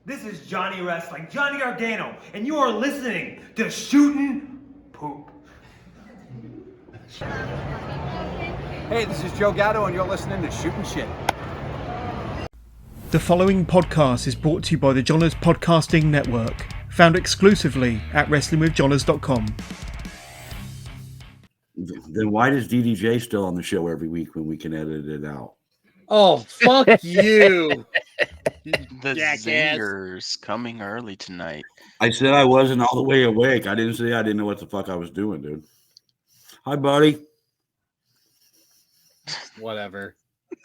This is Johnny Wrestling, Johnny Gargano, and you are listening to Shootin' Poop. Hey, this is Joe Gatto, and you're listening to Shootin' Shit. The following podcast is brought to you by the Johners Podcasting Network, found exclusively at WrestlingWithJohners.com. Then why does DDJ still on the show every week when we can edit it out? Oh, fuck you. The zingers coming early tonight. I said I wasn't all the way awake. I didn't say I didn't know what the fuck I was doing, dude. Hi, buddy. Whatever.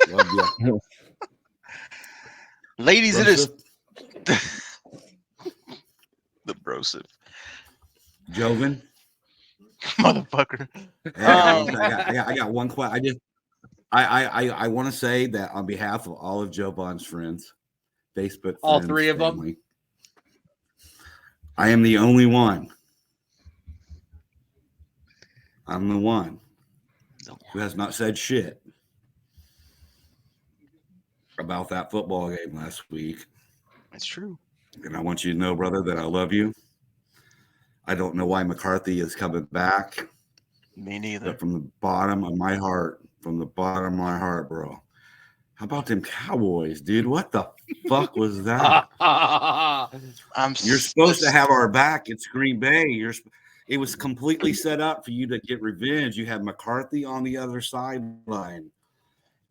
Love you. Ladies, it is the brosive. Joven. Motherfucker. I got one question. I want to say that on behalf of all of Jovan's friends, Facebook friends, all three of family, them, I am the only one. I'm the one who has not said shit about that football game last week. That's true. And I want you to know, brother, that I love you. I don't know why McCarthy is coming back. Me neither. But from the bottom of my heart, bro. How about them Cowboys, dude? What the fuck was that? You're supposed to have our back. It's Green Bay. It was completely set up for you to get revenge. You have McCarthy on the other sideline.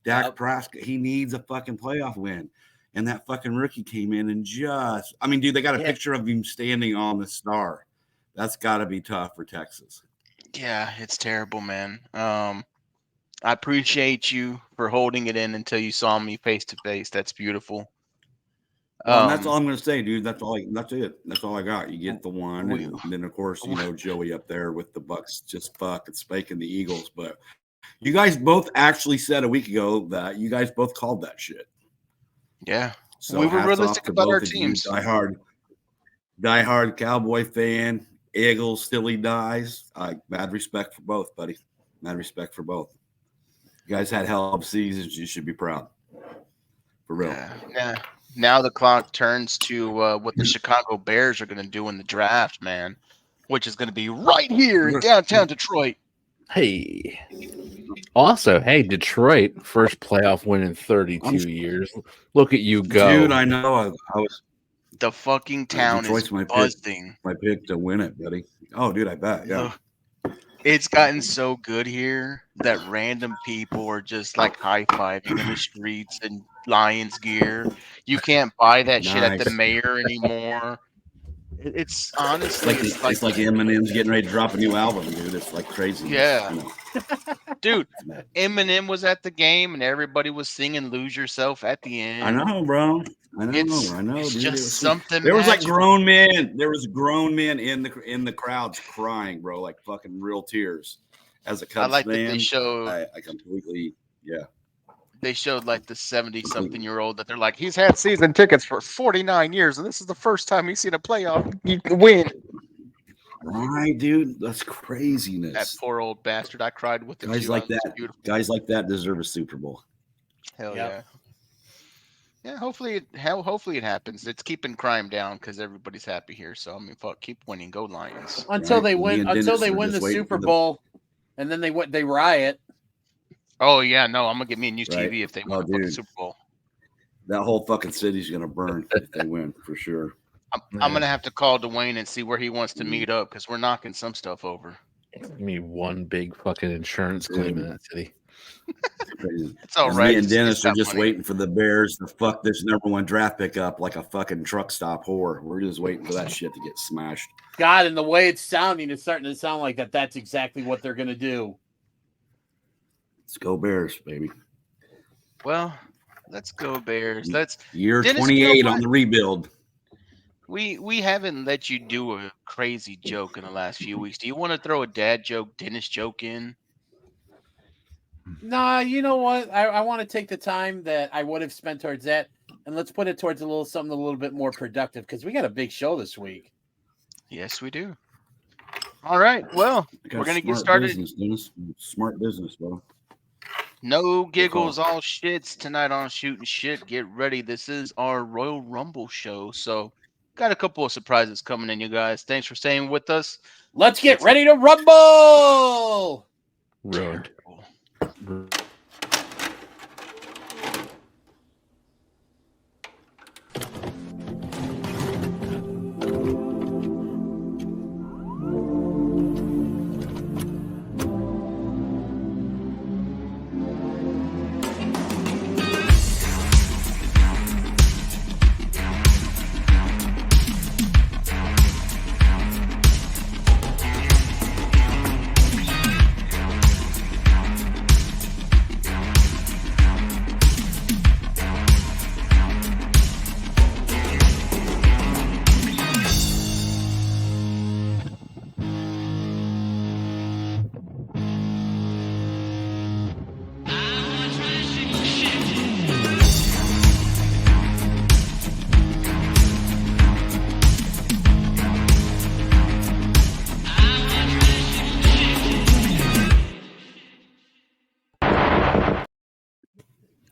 Dak Prescott, he needs a fucking playoff win. And that fucking rookie came in and dude, they got a picture of him standing on the star. That's got to be tough for Texas. Yeah, it's terrible, man. I appreciate you for holding it in until you saw me face to face. That's beautiful. That's all I'm going to say, dude. That's it. That's all I got. You get the one. And then, of course, Joey up there with the Bucks just fucking spanking the Eagles. But you guys both actually said a week ago that you guys both called that shit. Yeah. So we were realistic about our teams. Diehard Cowboy fan. Eagles still he dies. Mad respect for both, buddy. Mad respect for both. You guys had hell of seasons. You should be proud. For real. Yeah. Now the clock turns to what the Chicago Bears are going to do in the draft, man, which is going to be right here in downtown Detroit. Hey. Also, Detroit, first playoff win in 32 years. Look at you go. Dude, I know. I was. The fucking town is buzzing. My pick to win it, buddy. Oh, dude, I bet. Yeah. It's gotten so good here that random people are just like high-fiving in the streets in Lions gear. You can't buy that shit at the mayor anymore. It's honestly it's like Eminem's getting ready to drop a new album, dude. It's like crazy. Yeah. Dude, Eminem was at the game and everybody was singing "Lose Yourself" at the end. I know, bro. I know. It's dude. just something. There was like grown men. There was grown men in the crowds crying, bro, like fucking real tears. As a Cubs fan, that they showed. I completely, yeah. They showed like the 70-something-year-old that they're like, he's had season tickets for 49 years, and this is the first time he's seen a playoff win. Right, dude. That's craziness. That poor old bastard. I cried with him. Guys like that. Guys like that deserve a Super Bowl. Hell yeah. Yeah, hopefully it happens. It's keeping crime down because everybody's happy here. So I mean, fuck, keep winning. Go Lions. Until they win the Super Bowl, and then they riot. Oh yeah, no, I'm gonna get me a new TV if they win the Super Bowl. That whole fucking city's gonna burn if they win for sure. I'm gonna have to call Dwayne and see where he wants to meet up because we're knocking some stuff over. I mean, one big fucking insurance claim in that city. It's all right. Me and Dennis are just waiting for the Bears to fuck this #1 draft pick up like a fucking truck stop whore. We're just waiting for that shit to get smashed. God, and the way it's sounding, it's starting to sound like that's exactly what they're gonna do. Let's go Bears, baby. Well, let's go Bears. Year 28 on the rebuild. We haven't let you do a crazy joke in the last few weeks. Do you want to throw a dad joke, Dennis joke in? Nah, you know what? I want to take the time that I would have spent towards that, and let's put it towards something a little bit more productive because we got a big show this week. Yes, we do. All right. Well, we're gonna get started. Smart business, bro. No giggles, all shits tonight on Shootin' Shit. Get ready. This is our Royal Rumble show. So, got a couple of surprises coming in, you guys. Thanks for staying with us. Let's get ready to rumble. Ruined.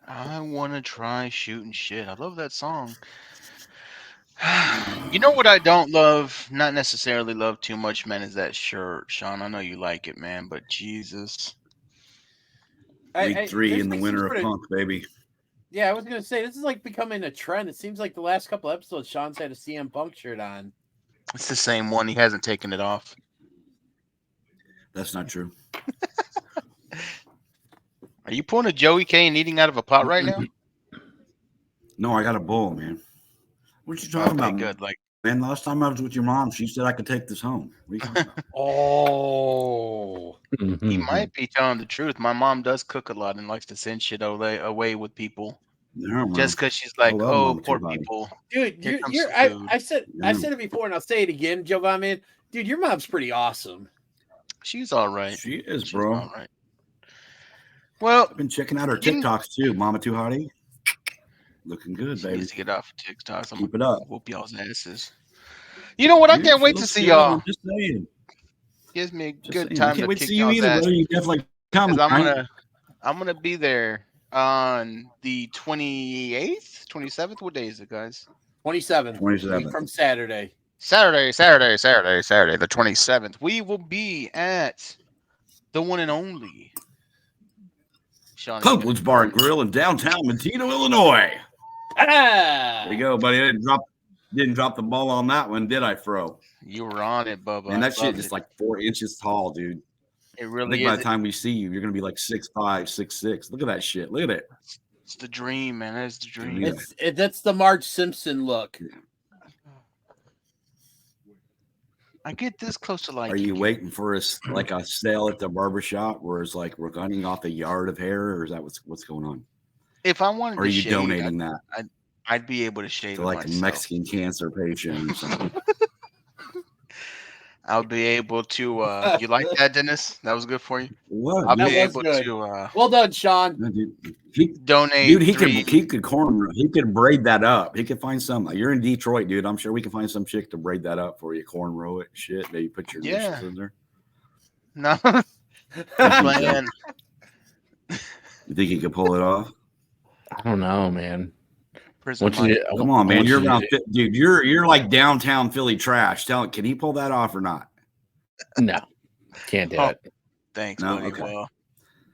I want to try Shootin' Shit. I love that song. You know what I don't love? Not necessarily love too much, man, is that shirt, Sean. I know you like it, man, but Jesus. Week 3 in the winter of Punk, baby. Yeah, I was going to say, this is like becoming a trend. It seems like the last couple episodes, Sean's had a CM Punk shirt on. It's the same one. He hasn't taken it off. That's not true. Are you pulling a Joey Kane eating out of a pot right now? No, I got a bowl, man. What you talking about? Good. Like, man, last time I was with your mom, she said I could take this home. What are you talking about? Oh. He might be telling the truth. My mom does cook a lot and likes to send shit away with people. Yeah, just because she's like, oh, poor people. Dude, I said it before and I'll say it again, Jovan, man. Dude, your mom's pretty awesome. She's all right. She is, bro. All right. Well, I've been checking out her TikToks too. Mama Too Hottie. Looking good, baby. Needs to get off TikToks. I'm Keep it up. Whoop y'all's asses. You know what? I can't wait to see y'all. Just saying. Gives me a good time to kick kick you y'all's either, ass. brother. You definitely come. I'm gonna be there on the 28th, 27th. What day is it, guys? 27th. 27th. From Saturday. Saturday, the 27th. We will be at the one and only Copelands Bar and Grill in downtown Manteno, Illinois. There you go, buddy. I didn't drop the ball on that one, did I, Fro? You were on it, Bubba. And that shit is like 4 inches tall, dude. It really I think is. by the time we see you, you're gonna be like 6'5", 6'6". Look at that shit. Look at it. It's the dream, man. That's the dream. That's the Marge Simpson look. I get this close to like. Are you waiting for us like a sale at the barbershop where it's like we're cutting off a yard of hair, or is that what's going on? If I wanted, or are you donating that? I'd be able to shave to it like myself. a Mexican cancer patient or something. I'll be able to. You like that, Dennis? That was good for you. What? I'll be able to. Well done, Sean. No, dude. Donate. Dude, he could braid that up. He could find some. You're in Detroit, dude. I'm sure we can find some chick to braid that up for you. Cornrow it, shit. Maybe put your initials in there. No. Man. You think he could pull it off? I don't know, man. Come on, man. You're around, dude. You're like downtown Philly trash. Can he pull that off or not? No, can't do it. Thanks, No? buddy. Okay. Well,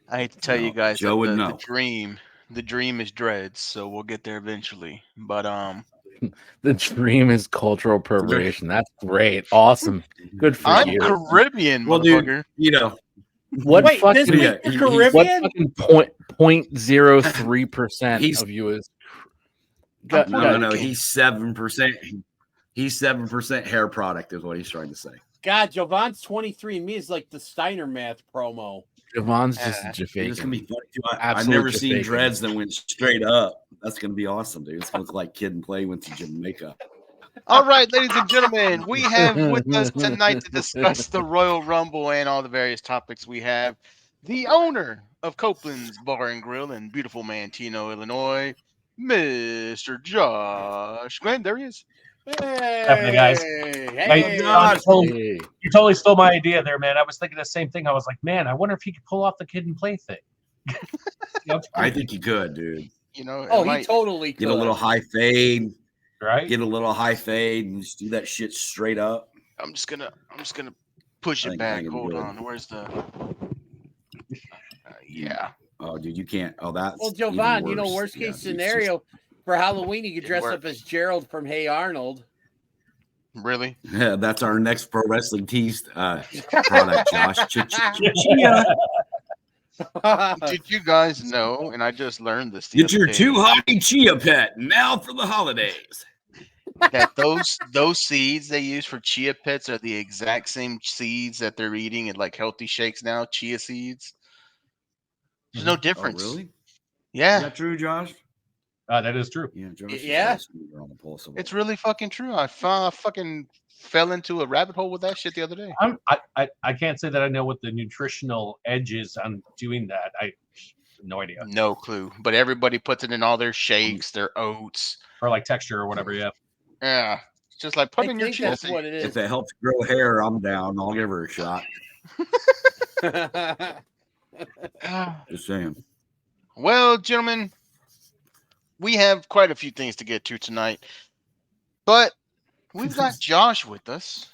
I hate to tell you guys, Joe would know. The dream is dreads, so we'll get there eventually. But the dream is cultural appropriation. That's great, awesome, good for you. I'm Caribbean, well, motherfucker. Dude, what Wait, fucking Caribbean? What fucking 0.03% of you is? No. He's 7%. He's 7% hair product, is what he's trying to say. God, Jovan's 23 and me is like the Steiner math promo. Jovan's just It's gonna be funny too. I've Absolute never seen Jamaican. dreads that went straight up. That's gonna be awesome, dude. It's gonna look like Kid and Play went to Jamaica. All right, ladies and gentlemen, we have with us tonight to discuss the Royal Rumble and all the various topics we have the owner of Copeland's Bar and Grill in beautiful Manteno, Illinois, Mr. Josh Glenn. There he is. Hey, happening, guys? Hey, You totally stole my idea there, man. I was thinking the same thing. I was like, man, I wonder if he could pull off the Kid and Play thing. I think you could, dude. You know, he totally could. Get a little high fade. Right? Get a little high fade and just do that shit straight up. I'm just gonna push it back. Hold on. Where's the? Yeah. Oh, dude, you can't. Oh, that's. Well, Jovan, you know, worst case scenario for Halloween, you could dress up as Gerald from Hey Arnold. Really? Yeah, that's our next pro wrestling tease product, Josh. Did you guys know? And I just learned this. Get your too hotty chia pet now for the holidays. That those seeds they use for chia pets are the exact same seeds that they're eating in like healthy shakes now. Chia seeds. There's no difference. Oh, really? Yeah. Is that true, Josh? That is true. Yeah, Josh. Yeah. It's really fucking true. I fucking fell into a rabbit hole with that shit the other day. I can't say that I know what the nutritional edge is on doing that. I have no idea. No clue. But everybody puts it in all their shakes, their oats, or like texture or whatever. Yeah. Yeah. It's just like put in your chia. That's what it is. If it helps grow hair, I'm down. I'll give her a shot. Just saying. Well, gentlemen, we have quite a few things to get to tonight, but we've got Josh with us,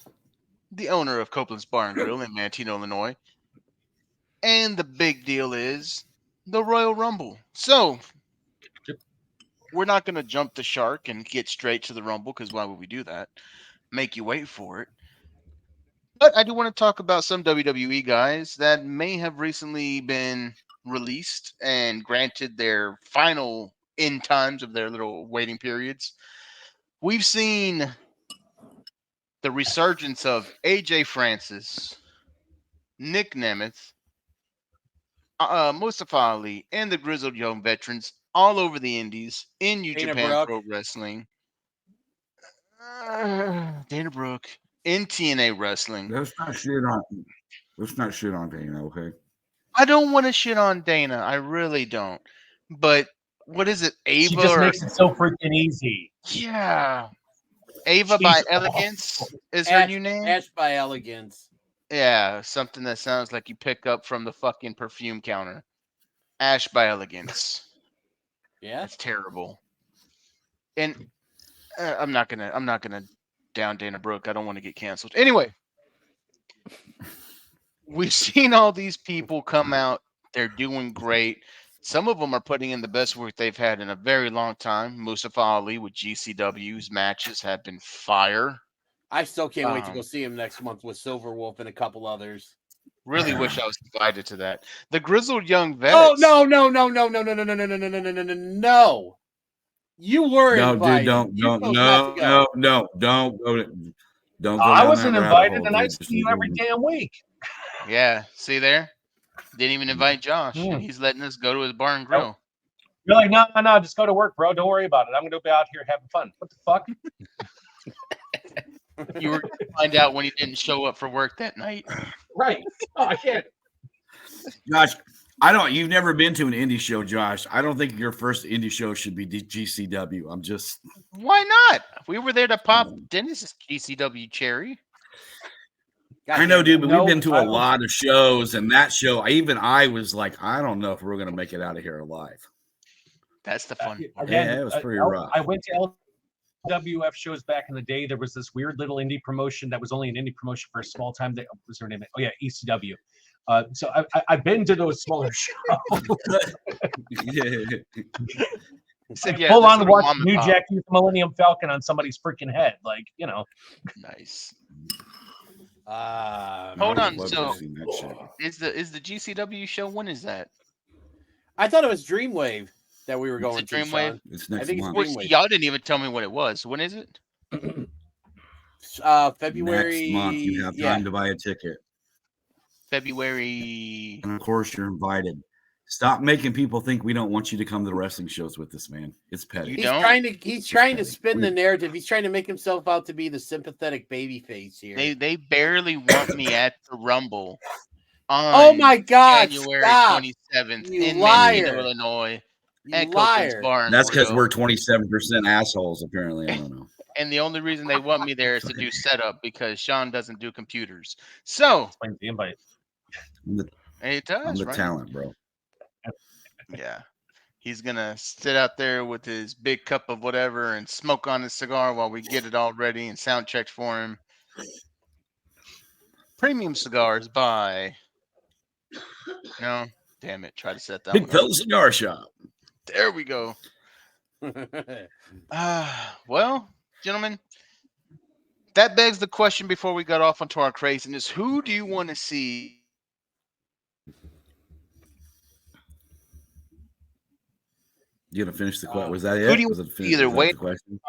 the owner of Copeland's Bar and Grill in Manteno, Illinois, and the big deal is the Royal Rumble. So we're not going to jump the shark and get straight to the Rumble, because why would we do that? Make you wait for it. But I do want to talk about some WWE guys that may have recently been released and granted their final end times of their little waiting periods. We've seen the resurgence of AJ Francis, Nick Nemeth, Mustafa Ali, and the Grizzled Young Veterans all over the indies in New Japan Pro Wrestling. Dana Brooke in TNA Wrestling. Let's not shit on Dana, okay? I don't want to shit on Dana. I really don't. But what is it? Ava? She just makes it so freaking easy. Yeah. Ava by Elegance is her new name? Ash by Elegance. Yeah, something that sounds like you pick up from the fucking perfume counter. Ash by Elegance. Yeah. That's terrible. And I'm not gonna down Dana Brooke. I don't want to get canceled. Anyway, we've seen all these people come out. They're doing great. Some of them are putting in the best work they've had in a very long time. Mustafa Ali with GCW's matches have been fire. I still can't wait to go see him next month with Silver Wolf and a couple others. Really wish I was invited to that. The Grizzled Young Vets. Oh, no. You were invited. Don't go. I wasn't invited, and I see you every damn week. Yeah, see there? Didn't even invite Josh. And he's letting us go to his bar and grill. You're like, no, just go to work, bro. Don't worry about it. I'm going to be out here having fun. What the fuck? You were going to find out when he didn't show up for work that night. Right. Oh, I can't. Josh, you've never been to an indie show, Josh. I don't think your first indie show should be GCW. I'm just. Why not? We were there to pop Dennis's GCW cherry. I know, dude, but we've been to a lot of shows, and that show, I was like, I don't know if we're going to make it out of here alive. That's the fun part. Yeah, it was pretty rough. I went to LWF shows back in the day. There was this weird little indie promotion that was only an indie promotion for a small time. What was her name? Oh, yeah, ECW. So I've been to those smaller shows. Full on watch New Jack use the Millennium Falcon on somebody's freaking head. Like, you know. Nice. Hold on. So is the GCW show? When is that? I thought it was Dreamwave that we were going to. Dreamwave. It's next month. Y'all didn't even tell me what it was. When is it? February. Next month. You have time to buy a ticket. February. And of course, you're invited. Stop making people think we don't want you to come to the wrestling shows with us, man. It's petty. He's trying to spin the narrative. He's trying to make himself out to be the sympathetic baby face here. They barely want me at the Rumble. Oh my God! January 27th you in liar. Manteno, Illinois. You liar. That's because we're 27% assholes, apparently. I don't know. And the only reason they want me there is to do setup because Sean doesn't do computers. So the invite. It does. I'm the right? talent, bro. Yeah. He's going to sit out there with his big cup of whatever and smoke on his cigar while we get it all ready and sound checked for him. Premium cigars by... No, damn it. Try to set that Big one up. Fella Cigar Shop. There we go. Well, gentlemen, that begs the question before we got off onto our craziness. Who do you want to see? You gonna finish the question? Was that Who it? do you Was it either was that wait? the question?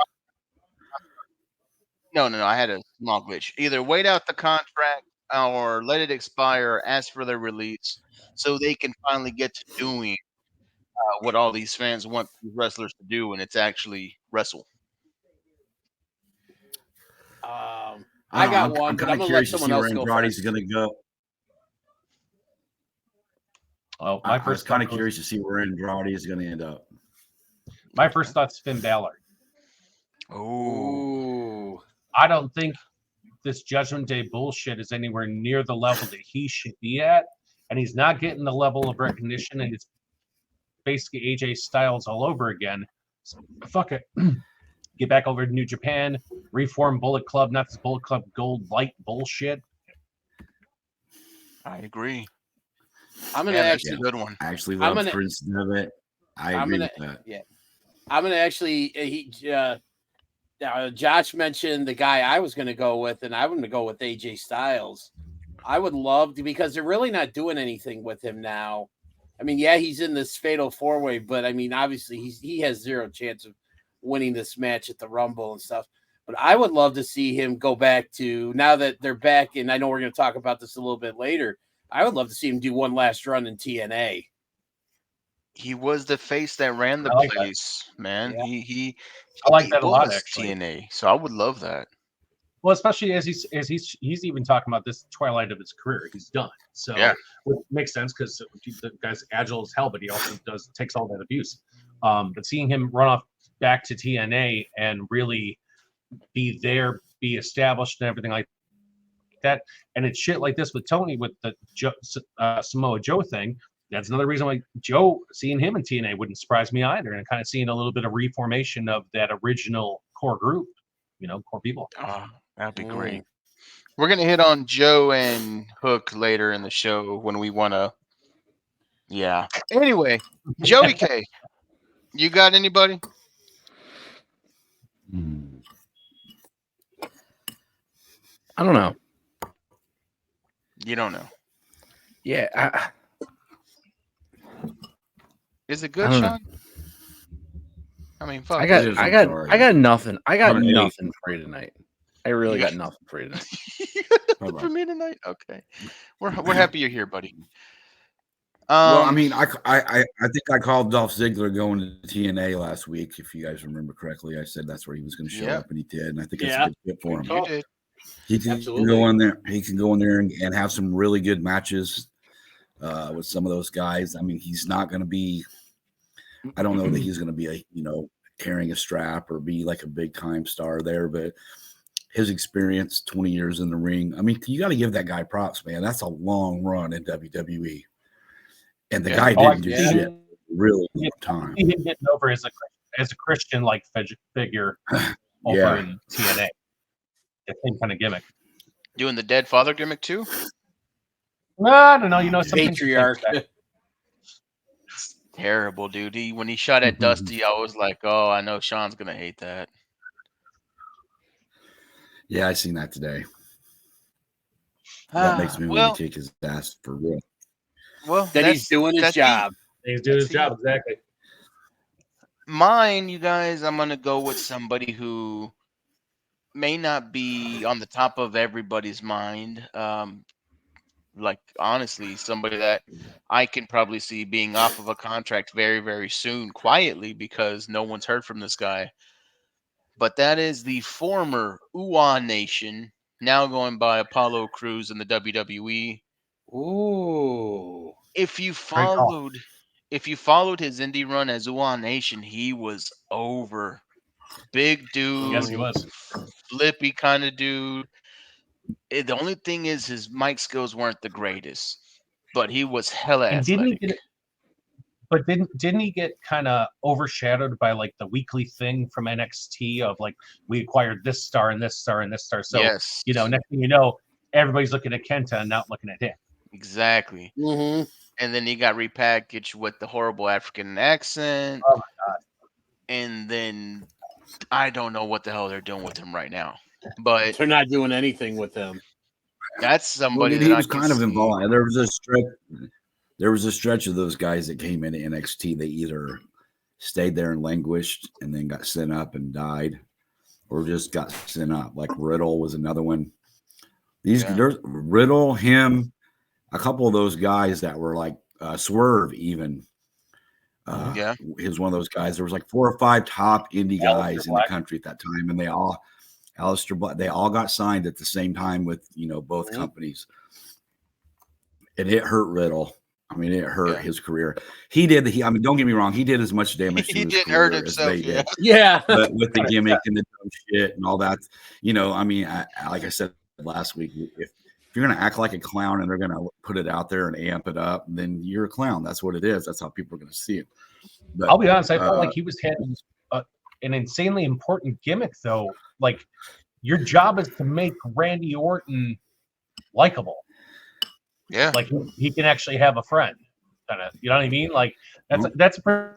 No. I had a small glitch. Either wait out the contract or let it expire, ask for their release, so they can finally get to doing what all these fans want wrestlers to do, and it's actually wrestle. I got one, I'm but kind I'm of gonna let curious to someone see where else go Andrade's first. going to go. Oh, I was kind of curious to see where Andrade is going to end up. My first thought's Finn Balor. Ooh. I don't think this Judgment Day bullshit is anywhere near the level that he should be at, and he's not getting the level of recognition, and it's basically AJ Styles all over again. So, fuck it. Get back over to New Japan, reform Bullet Club, not this Bullet Club Gold Light bullshit. I agree. I'm gonna That's a actually good one. I actually love Prince Devitt. I agree with that. Yeah, I'm gonna actually. Josh mentioned the guy I was gonna go with, and I'm gonna go with AJ Styles. I would love to, because they're really not doing anything with him now. I mean, yeah, he's in this fatal 4-way, but I mean, obviously he has zero chance of winning this match at the Rumble and stuff. But I would love to see him go back to, now that they're back, and I know we're going to talk about this a little bit later, I would love to see him do one last run in TNA. He was the face that ran the place, man. Yeah. He I like that a lot, was actually. TNA, so I would love that. Well, especially as he's even talking about this twilight of his career. He's done. So which makes sense because the guy's agile as hell, but he also takes all that abuse. But seeing him run off back to TNA and really be there, be established and everything like that, and it's shit like this with Tony with the Samoa Joe thing. That's another reason why seeing him in TNA wouldn't surprise me either, and kind of seeing a little bit of reformation of that original core group, core people. That'd be great. We're gonna hit on Joe and Hook later in the show when we wanna. Yeah. Anyway, Joey K, you got anybody? I don't know. You don't know. Yeah. Is it good, Sean? I mean, fuck. I got nothing. I got nothing for you tonight. I really got nothing for you tonight. Nothing for me tonight. Okay, we're happy you're here, buddy. Well, I mean, I think I called Dolph Ziggler going to TNA last week. If you guys remember correctly, I said that's where he was going to show up, and he did. And I think it's a good fit for him. You did. He can go in there. He can go in there and have some really good matches with some of those guys. I mean, he's not going to be. I don't know that he's going to be carrying a strap or be like a big time star there, but his experience, 20 years in the ring. I mean, you got to give that guy props, man. That's a long run in WWE. And the guy didn't do shit really long time. He didn't get over as a Christian like figure over in TNA. The same kind of gimmick. Doing the dead father gimmick too? I don't know. Some patriarch. Terrible, dude. When he shot at Dusty, I was like, oh, I know Sean's gonna hate that. Yeah, I seen that today. That makes me want to kick his ass for real. Well, he's doing his job. He's doing his job, exactly. Mine, you guys, I'm gonna go with somebody who may not be on the top of everybody's mind. Like, honestly, somebody that I can probably see being off of a contract very, very soon, quietly, because no one's heard from this guy. But that is the former UA Nation, now going by Apollo Crews in the WWE. Ooh. If you followed his indie run as UA Nation, he was over. Big dude. Yes, he was. Flippy kind of dude. The only thing is his mic skills weren't the greatest, but he was hella athletic. But didn't he get kind of overshadowed by like the weekly thing from NXT of like we acquired this star and this star and this star? So Yes. next thing you know, everybody's looking at Kenta and not looking at him. Exactly. Mm-hmm. And then he got repackaged with the horrible African accent. Oh my god. And then I don't know what the hell they're doing with him right now. But they're not doing anything with him. That's somebody he was kind of involved. There was a stretch of those guys that came into NXT. They either stayed there and languished and then got sent up and died, or just got sent up. Like Riddle was another one. There's Riddle, him, a couple of those guys that were like Swerve even. He was one of those guys. There was like 4 or 5 top indie guys in the country at that time, and they all Aleister Black, they all got signed at the same time with both companies. And it hurt Riddle. I mean, it hurt his career. He did. I mean, don't get me wrong. He did as much damage to his career hurt as himself. they did. Yeah. But with the gimmick and the dumb shit and all that, I mean, like I said last week, if you're going to act like a clown and they're going to put it out there and amp it up, then you're a clown. That's what it is. That's how people are going to see it. But, I'll be honest. I felt like he was having an insanely important gimmick, though. Like, your job is to make Randy Orton likable. Yeah. Like, he can actually have a friend. You know what I mean? Like, that's a pretty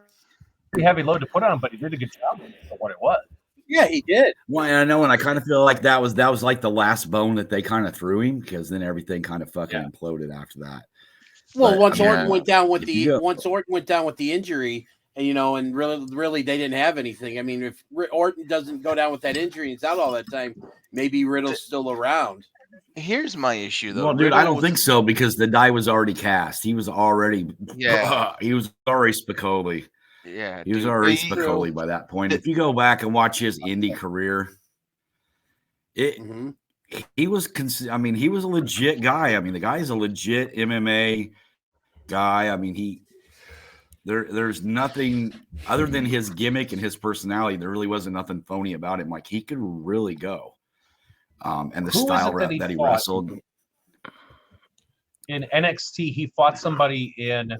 heavy load to put on him, but he did a good job for what it was. Yeah, he did. Well, I know, and I kind of feel like that was like the last bone that they kind of threw him, because then everything kind of fucking imploded after that. Well, But, once I mean, Orton went down with the injury, and really they didn't have anything. I mean, if Orton doesn't go down with that injury and it's out all that time, maybe Riddle's still around. Here's my issue, though. Well, dude, I don't think so, because the die was already cast. He was already, he was already Spicoli. Yeah, he was already Spicoli by that point. If you go back and watch his indie career, he was. I mean, he was a legit guy. I mean, the guy is a legit MMA guy. I mean, there's nothing other than his gimmick and his personality. There really wasn't nothing phony about him. Like, he could really go. And the style that he wrestled. In NXT, he fought somebody in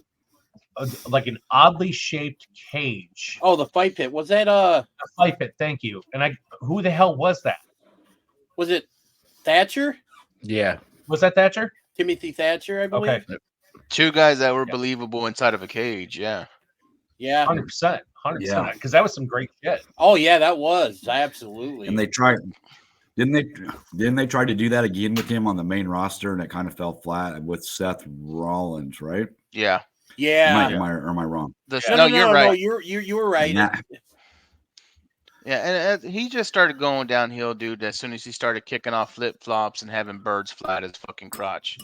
like an oddly shaped cage. Oh, the fight pit. Was that a fight pit? Thank you. And who the hell was that? Was it Thatcher? Yeah. Was that Thatcher? Timothy Thatcher, I believe. Okay. 2 guys that were believable inside of a cage. Yeah. Yeah. 100%. Because that was some great shit. Oh yeah, that was absolutely. And they tried. Didn't they try to do that again with him on the main roster, and it kind of fell flat with Seth Rollins, right? Yeah. Yeah. Am I wrong? No, you're right. No, you were right. And he just started going downhill, dude. As soon as he started kicking off flip flops and having birds fly at his fucking crotch,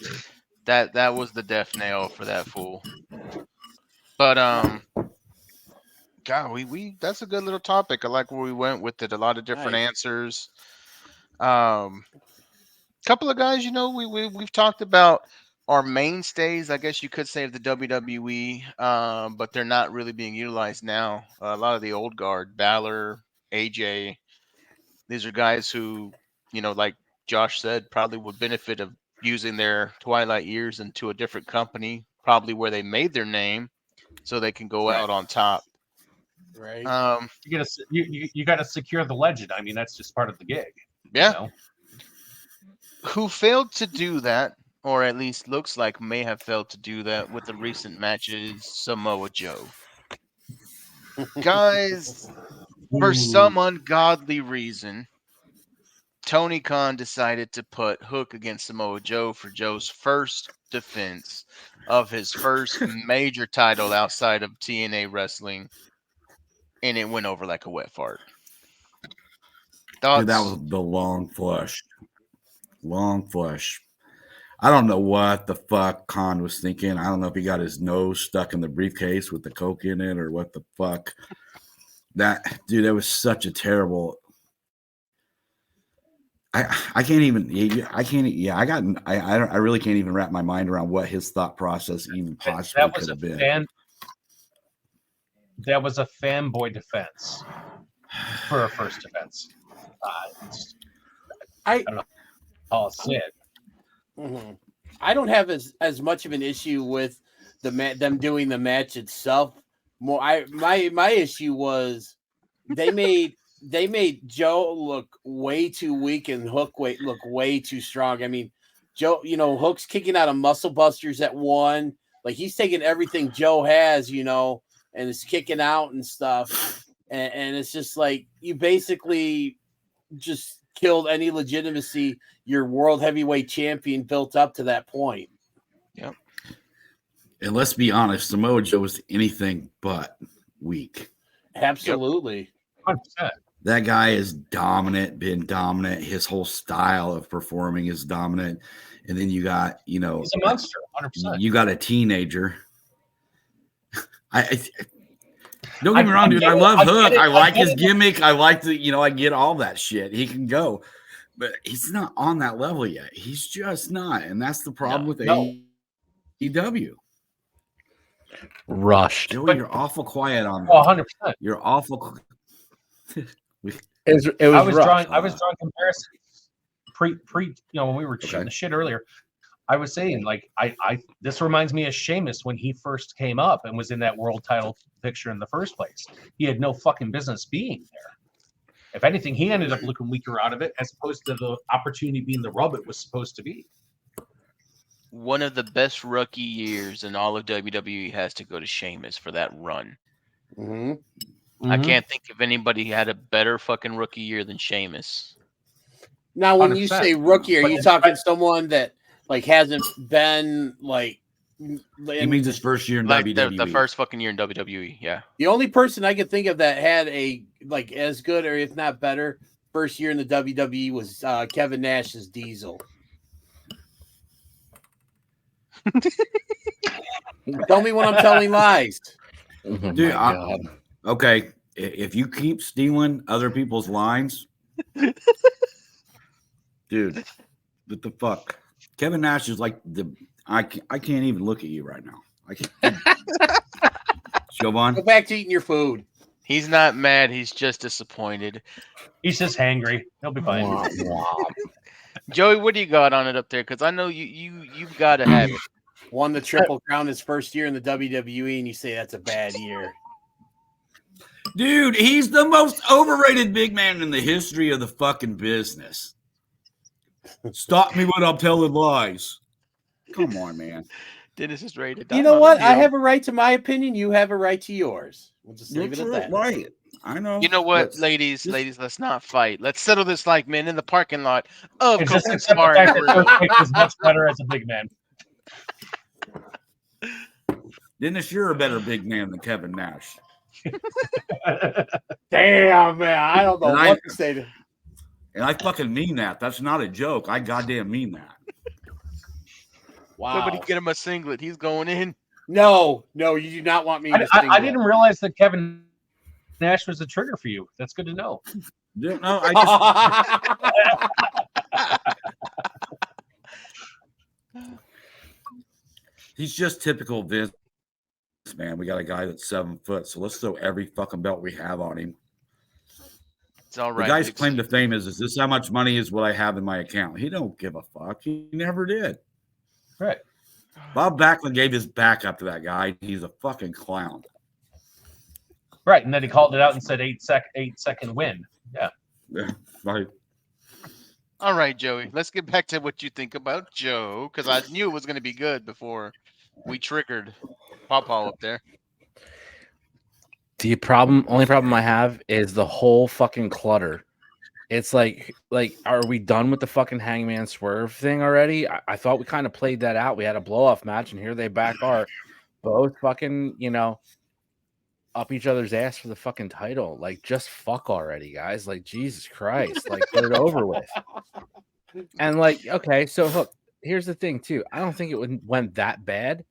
that was the death nail for that fool. But God, we that's a good little topic. I like where we went with it. A lot of different answers. Couple of guys, we've talked about our mainstays, I guess you could say, of the WWE, but they're not really being utilized now. A lot of the old guard, Balor, AJ, these are guys who, like Josh said, probably would benefit of using their twilight years into a different company, probably where they made their name, so they can go out on top. Right. You gotta secure the legend. I mean, that's just part of the gig. Yeah. Who failed to do that, or at least looks like may have failed to do that with the recent matches, Samoa Joe. Guys, for some ungodly reason, Tony Khan decided to put Hook against Samoa Joe for Joe's first defense of his first major title outside of TNA wrestling, and it went over like a wet fart. Dude, that was the long flush. Long flush. I don't know what the fuck Khan was thinking. I don't know if he got his nose stuck in the briefcase with the coke in it or what the fuck. That was such a terrible. I really can't even wrap my mind around what his thought process even possibly could have been. That was a fanboy defense for a first defense. I don't know. I'll say it. I don't have as much of an issue with them doing the match itself. My issue was they made Joe look way too weak and Hook look way too strong. I mean, Joe, Hook's kicking out of muscle busters at one. Like he's taking everything Joe has, and is kicking out and stuff. And it's just like you basically just killed any legitimacy your world heavyweight champion built up to that point. Yep. And let's be honest, Samoa Joe is anything but weak. Absolutely. Yep. 100%. That guy is dominant, been dominant. His whole style of performing is dominant. And then you got, he's a monster, 100%. You got a teenager. Don't get me wrong, dude. I love Hook. I like his gimmick. I like I get all that shit. He can go, but he's not on that level yet. He's just not. And that's the problem with AEW. Rushed. Joey, you're awful quiet on that. 100%. You're awful. It was I was rushed. drawing comparisons pre when we were shooting the shit earlier. I was saying, like, this reminds me of Sheamus when he first came up and was in that world title picture in the first place. He had no fucking business being there. If anything, he ended up looking weaker out of it as opposed to the opportunity being the rub it was supposed to be. One of the best rookie years in all of WWE has to go to Sheamus for that run. Mm-hmm. I can't think of anybody who had a better fucking rookie year than Sheamus. Now, when you say rookie, are you talking someone that like hasn't been like? He means his first year in WWE. The first fucking year in WWE. Yeah. The only person I could think of that had a like as good or if not better first year in the WWE was Kevin Nash's Diesel. Tell me when I'm telling lies. Dude, okay. If you keep stealing other people's lines, dude, what the fuck? Kevin Nash is like I can't even look at you right now. I can't. Siobhan, go back to eating your food. He's not mad. He's just disappointed. He's just hangry. He'll be fine. Joey, what do you got on it up there? Because I know you've got to have it. Won the Triple Crown his first year in the WWE, and you say that's a bad year. Dude, he's the most overrated big man in the history of the fucking business. Stop me when I'm telling lies. Come on, man. Dennis is ready to die. You know what? I have a right to my opinion. You have a right to yours. We'll just leave it at that. Right. I know. You know what, ladies, let's not fight. Let's settle this like men in the parking lot of Copeland's Bar. Is much better as a big man. Dennis, you're a better big man than Kevin Nash. Damn, man. I don't know what to say to. And I fucking mean that. That's not a joke. I goddamn mean that. Wow. Somebody get him a singlet. He's going in. No, you do not want me to I didn't realize that Kevin Nash was a trigger for you. That's good to know. Yeah, no, I just he's just typical Vince, man. We got a guy that's 7 foot, so let's throw every fucking belt we have on him. It's all right. The guy's claim to fame is this how much money is what I have in my account? He don't give a fuck. He never did. Right. Bob Backlund gave his back up to that guy. He's a fucking clown. Right, and then he called it out and said 8-second win. Yeah. Right. All right, Joey. Let's get back to what you think about Joe, because I knew it was going to be good before we triggered Pawpaw up there. The only problem I have is the whole fucking clutter. It's like, are we done with the fucking Hangman Swerve thing already? I thought we kind of played that out. We had a blow-off match, and here they back are both fucking, up each other's ass for the fucking title. Like, just fuck already, guys. Like, Jesus Christ. Like, get it over with. And, like, okay, so, look, here's the thing, too. I don't think it went that bad.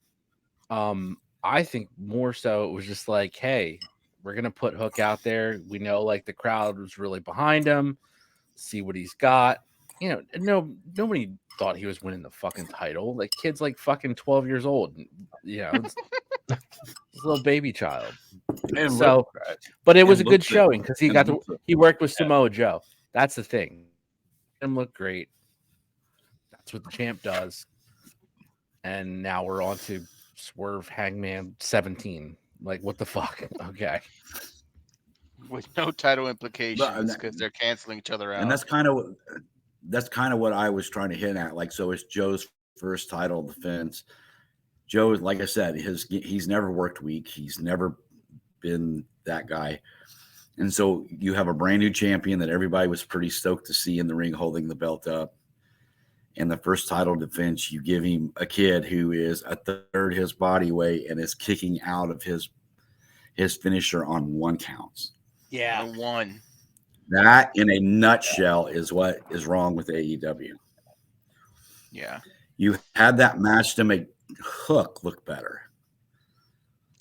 I think more so it was just like, hey, we're going to put Hook out there. We know, like, the crowd was really behind him. See what he's got. Nobody thought he was winning the fucking title. Like, kid's like fucking 12 years old. It's a little baby child. So, but it was a good showing because he worked with Samoa Joe. That's the thing. Him look great. That's what the champ does. And now we're on to Swerve Hangman 17. Like, what the fuck? Okay. With no title implications because they're canceling each other out. And that's kind of what I was trying to hit at. Like, so it's Joe's first title defense. Joe, like I said, he's never worked weak. He's never been that guy. And so you have a brand new champion that everybody was pretty stoked to see in the ring holding the belt up. And the first title defense, you give him a kid who is a third his body weight and is kicking out of his finisher on 1 counts. Yeah. One. That, in a nutshell, is what is wrong with AEW. Yeah. You had that match to make Hook look better.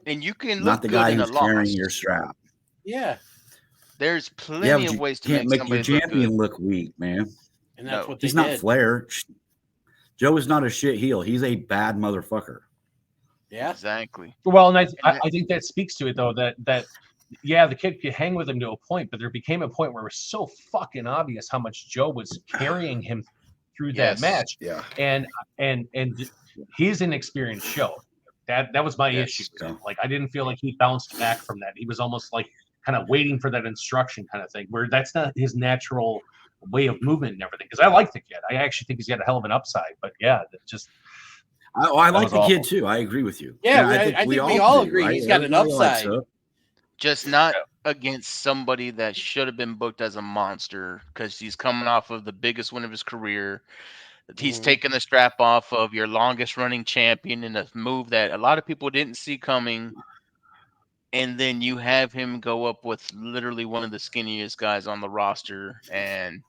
And you can not the guy who's carrying your strap. Yeah. There's plenty of ways to make your champion look weak, man. And that's what they he's not did. Flair. Joe is not a shit heel. He's a bad motherfucker. Yeah, exactly. Well, and I think that speaks to it though. That yeah, the kid could hang with him to a point, but there became a point where it was so fucking obvious how much Joe was carrying him through that match. Yeah, and he's an experienced show. That was my issue. Like, I didn't feel like he bounced back from that. He was almost like kind of waiting for that instruction kind of thing, where that's not his natural way of movement and everything. Because I like the kid. I actually think he's got a hell of an upside. But yeah, just I like the kid too. I agree with you. Yeah, I think we all agree right? he's got an upside. Just not against somebody that should have been booked as a monster because he's coming off of the biggest win of his career. He's taking the strap off of your longest running champion in a move that a lot of people didn't see coming. And then you have him go up with literally one of the skinniest guys on the roster, and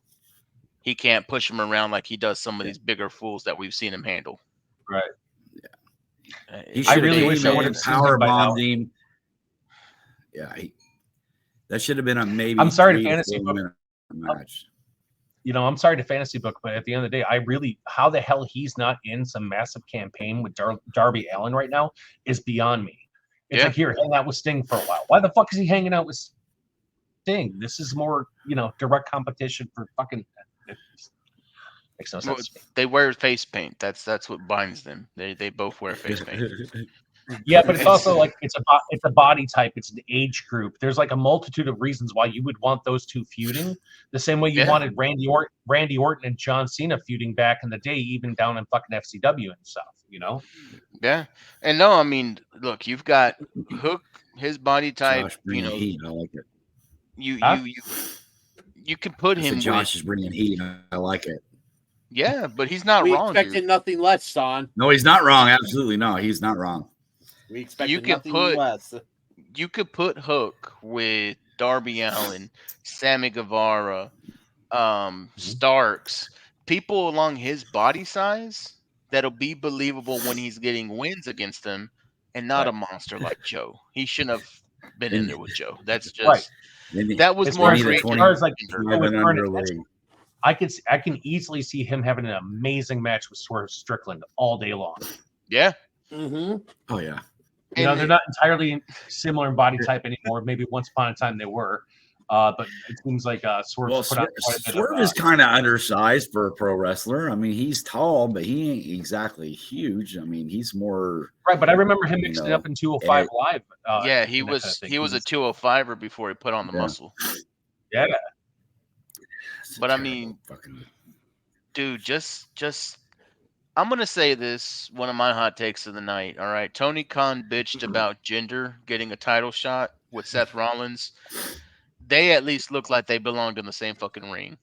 he can't push him around like he does some of these bigger fools that we've seen him handle. Right. Yeah. I really wish I would have power bombed him. Yeah, that should have been a maybe. I'm sorry to fantasy book match. I'm sorry to fantasy book, but at the end of the day, how the hell he's not in some massive campaign with Darby Allin right now is beyond me. It's like, here, hang out with Sting for a while. Why the fuck is he hanging out with Sting? This is more, direct competition for fucking. Makes no sense. They wear face paint. That's what binds them. They both wear face paint. Yeah, but it's also like it's a body type, it's an age group. There's like a multitude of reasons why you would want those two feuding. The same way you wanted Randy Orton and John Cena feuding back in the day, even down in fucking FCW and stuff. Yeah, and no, I mean, look, you've got Hook, his body type. Josh bringing heat. I like it. You can put him. Josh is bringing heat. I like it. Yeah, but he's not wrong. We expected nothing less, Son. No, he's not wrong. Absolutely no, he's not wrong. We expected nothing less. You could put Hook with Darby Allin, Sammy Guevara, Starks, people along his body size that'll be believable when he's getting wins against them, and not a monster like Joe. He shouldn't have been in there with Joe. That's just that was more I can easily see him having an amazing match with Swerve Strickland all day long. Yeah. Mm-hmm. Oh yeah. They're not entirely similar in body type anymore. Maybe once upon a time they were, but it seems like Swerve. Swerve is kind of undersized for a pro wrestler. I mean, he's tall, but he ain't exactly huge. I mean, he's more right. But I remember him mixing it up in 205 Live. Yeah, he was a 205er before he put on the muscle. Yeah. But I mean, dude, just I'm gonna say this, one of my hot takes of the night. All right, Tony Khan bitched about Jinder getting a title shot with Seth Rollins. They at least look like they belonged in the same fucking ring.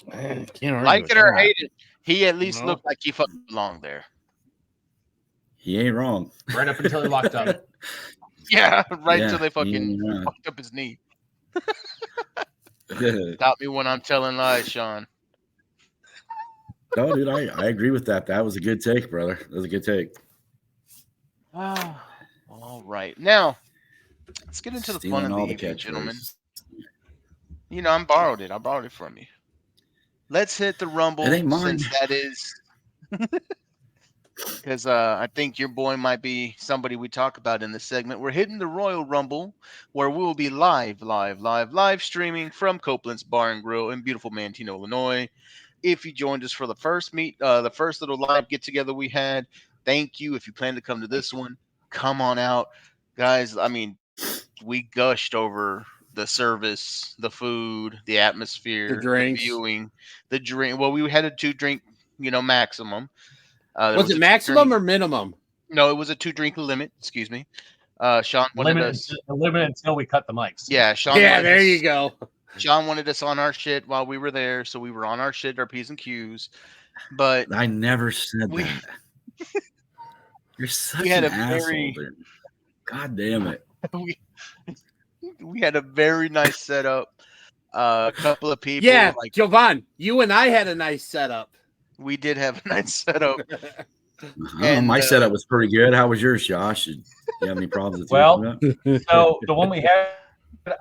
Like it or hate it, he at least looked like he fucking belonged there. He ain't wrong. Right up until he locked up. Yeah, until they fucking fucked up his knee. Stop me when I'm telling lies, Sean. No, dude, I agree with that. That was a good take, brother. That was a good take. All right. Now, let's get into the fun of the evening, gentlemen. I borrowed it. I borrowed it from you. Let's hit the Rumble, since that is... Because I think your boy might be somebody we talk about in this segment. We're hitting the Royal Rumble, where we will be live streaming from Copeland's Bar and Grill in beautiful Manteno, Illinois. If you joined us for the first little live get together we had, thank you. If you plan to come to this one, come on out, guys. I mean, we gushed over the service, the food, the atmosphere, The drinks. the viewing, the drink. Well, we had a 2-drink, maximum. Was it maximum or minimum? No, it was a 2-drink limit. Excuse me. Sean wanted us limit until we cut the mics. Yeah, Sean. Yeah, there you go. Sean wanted us on our shit while we were there, so we were on our shit, our P's and Q's. But I never said that. You're such had an a asshole, very- dude. God damn it. we had a very nice setup. A couple of people. Yeah, Jovan, you and I had a nice setup. We did have a nice setup. My setup was pretty good. How was yours, Josh? Did you have any problems with So the one we had,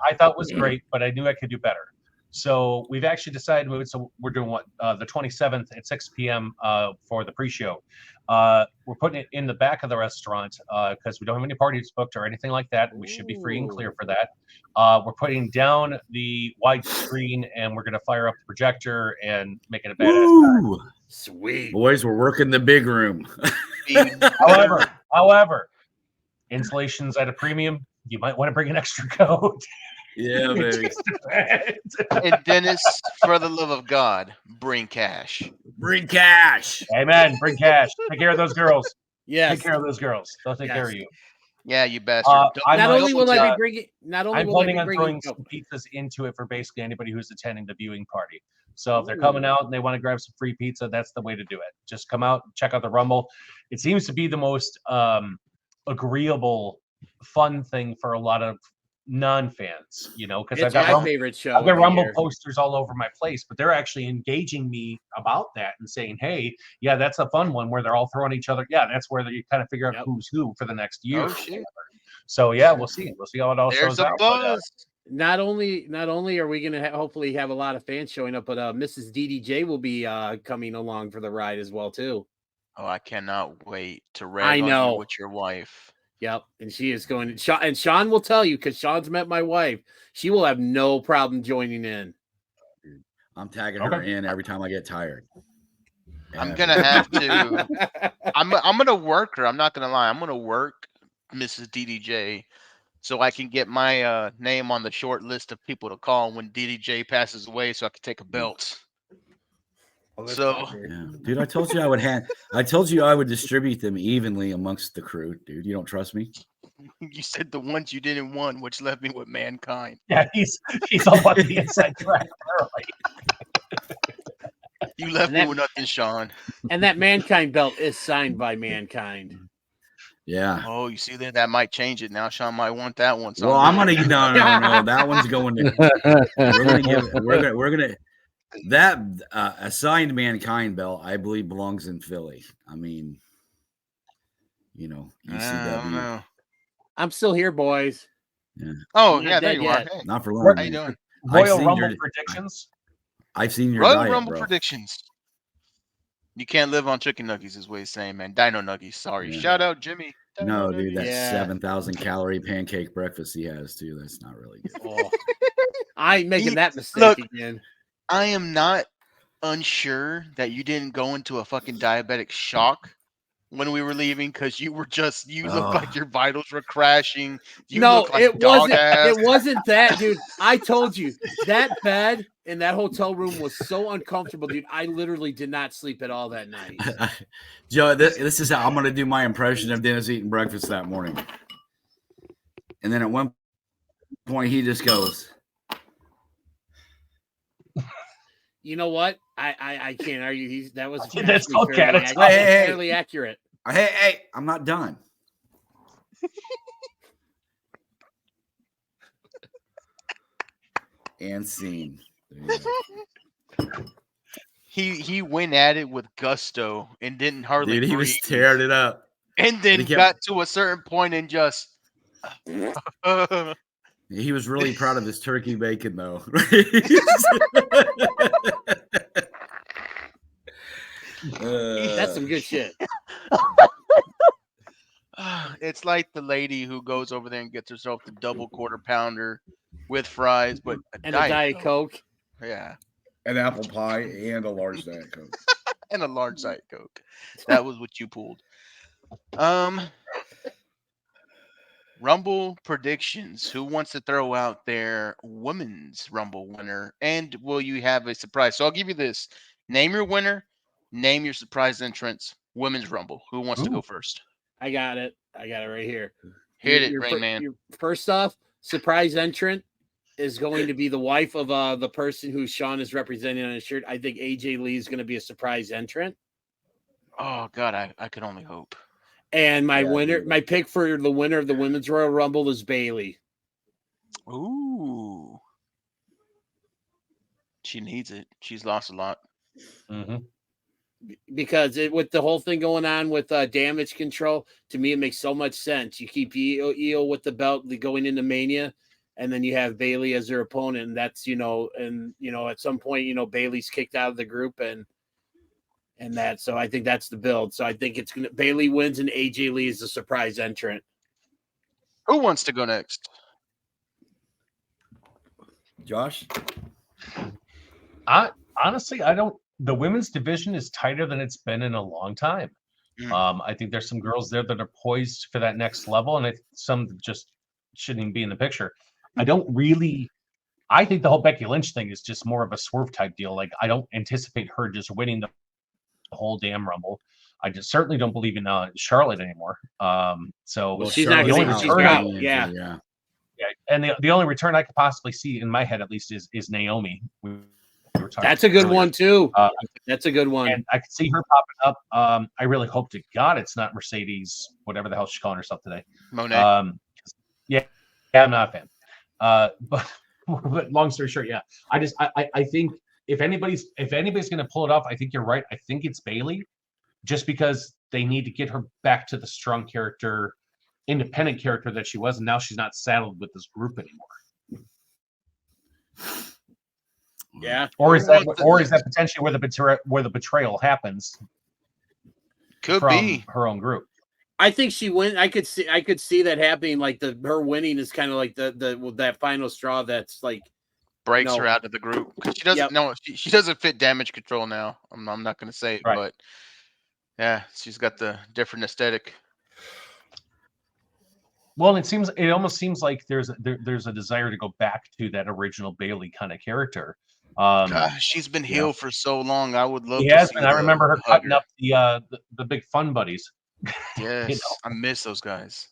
I thought was great, but I knew I could do better. So we've actually decided. So we're doing the 27th at 6 p.m. For the pre-show. We're putting it in the back of the restaurant because we don't have any parties booked or anything like that. We should be free and clear for that. We're putting down the wide screen and we're going to fire up the projector and make it a badass time. Sweet. Boys, we're working the big room. However, installation's at a premium. You might want to bring an extra coat. Yeah, baby. And Dennis, for the love of God, bring cash. Bring cash. Amen. Bring cash. Take care of those girls. Yes. Take care of those girls. They'll take care of you. Yeah, you bastard. Not only will I be bringing. I'm planning on throwing some pizzas into it for basically anybody who's attending the viewing party. So if they're coming out and they want to grab some free pizza, that's the way to do it. Just come out, check out the Rumble. It seems to be the most agreeable, fun thing for a lot of non-fans, because It's my favorite show. I've got Rumble posters all over my place, but they're actually engaging me about that and saying, hey, yeah, that's a fun one where they're all throwing each other. Yeah, that's where you kind of figure out who's who for the next year. Oh, shit. So yeah, we'll see how it all There's shows a out. buzz. Not only are we going to hopefully have a lot of fans showing up, but Mrs. DDJ will be coming along for the ride as well too. Oh, I cannot wait to rag on you with your wife. Yep, and she is going. And Sean will tell you because Sean's met my wife. She will have no problem joining in. I'm tagging her in every time I get tired. I'm gonna have to. I'm gonna work her. I'm not gonna lie. I'm gonna work Mrs. DDJ so I can get my name on the short list of people to call when DDJ passes away, so I can take a belt. Dude, I told you I would I told you I would distribute them evenly amongst the crew, dude. You don't trust me? You said the ones you didn't want, which left me with Mankind. Yeah, he's all about the inside track. You left me with nothing, Sean. And that Mankind belt is signed by Mankind. Yeah. Oh, you see that might change it now. Sean might want that one. Well, I'm gonna no. That one's going to. We're gonna. That assigned Mankind belt, I believe, belongs in Philly. I mean, ECW. I don't know. I'm still here, boys. Yeah. Oh, yeah, there you are. Hey. Not for long. How you doing? Royal Rumble predictions. I've seen your Royal diet, Rumble bro. predictions. You can't live on chicken nuggies, is what he's saying, man. Dino nuggies. Sorry. Yeah. Shout out, Jimmy. No, dude, that's 7,000 calorie pancake breakfast he has too. That's not really good. Oh, I ain't making that mistake again. I am not unsure that you didn't go into a fucking diabetic shock when we were leaving because you were you looked like your vitals were crashing. You looked like it wasn't that, dude. I told you that bed in that hotel room was so uncomfortable, dude. I literally did not sleep at all that night. Joe, this is how I'm gonna do my impression of Dennis eating breakfast that morning. And then at one point he just goes, you know what? I can't argue. That was that's fairly accurate. Hey, I'm not done. And scene. He went at it with gusto and didn't hardly. Dude, he breathe. was tearing it up. And then got to a certain point and just. He was really proud of his turkey bacon, though. That's some good shit. It's like the lady who goes over there and gets herself the double quarter pounder with fries, but a Diet Coke. Yeah. An apple pie and a large Diet Coke. And a large Diet Coke. That was what you pulled. Rumble predictions. Who wants to throw out their women's Rumble winner? And will you have a surprise? So I'll give you this. Name your winner. Name your surprise entrance. Women's Rumble. Who wants to go first? I got it right here. Hit it, Rain Man. First off, surprise entrant is going to be the wife of the person who Sean is representing on his shirt. I think AJ Lee is going to be a surprise entrant. Oh, God, I could only hope. And my pick for the winner of the Women's Royal Rumble is Bayley. Ooh. She needs it. She's lost a lot. Mm-hmm. Because with the whole thing going on with damage control, to me, it makes so much sense. You keep Io with the belt going into Mania, and then you have Bayley as their opponent. And that's, at some point, Bayley's kicked out of the group and that. So I think that's the build. So I think Bayley wins and AJ Lee is the surprise entrant. Who wants to go next? Josh? Honestly, the women's division is tighter than it's been in a long time. I think there's some girls there that are poised for that next level, and some just shouldn't even be in the picture. I think the whole Becky Lynch thing is just more of a swerve type deal. Like, I don't anticipate her just winning the whole damn Rumble. I just certainly don't believe in Charlotte anymore. She's not going to. She's out. Yeah. And the only return I could possibly see in my head, at least, is Naomi. That's a good one too. That's a good one. And I could see her popping up. I really hope to God it's not Mercedes, whatever the hell she's calling herself today. Monet. Yeah, I'm not a fan. But long story short, yeah. I think if anybody's going to pull it off, I think you're right. I think it's Bayley, just because they need to get her back to the strong character, independent character that she was, and now she's not saddled with this group anymore. Yeah. Or is that potentially where the betrayal happens? Could from be her own group. I think she win. I could see that happening. Like her winning is kind of like that final straw that's like breaks her out of the group because she doesn't know she doesn't fit damage control now. I'm not going to say it, but yeah, she's got the different aesthetic. Well, it almost seems like there's a desire to go back to that original Bayley kind of character. Gosh, she's been healed for so long. I would love. I remember her cutting up the big fun buddies. Yes, I miss those guys.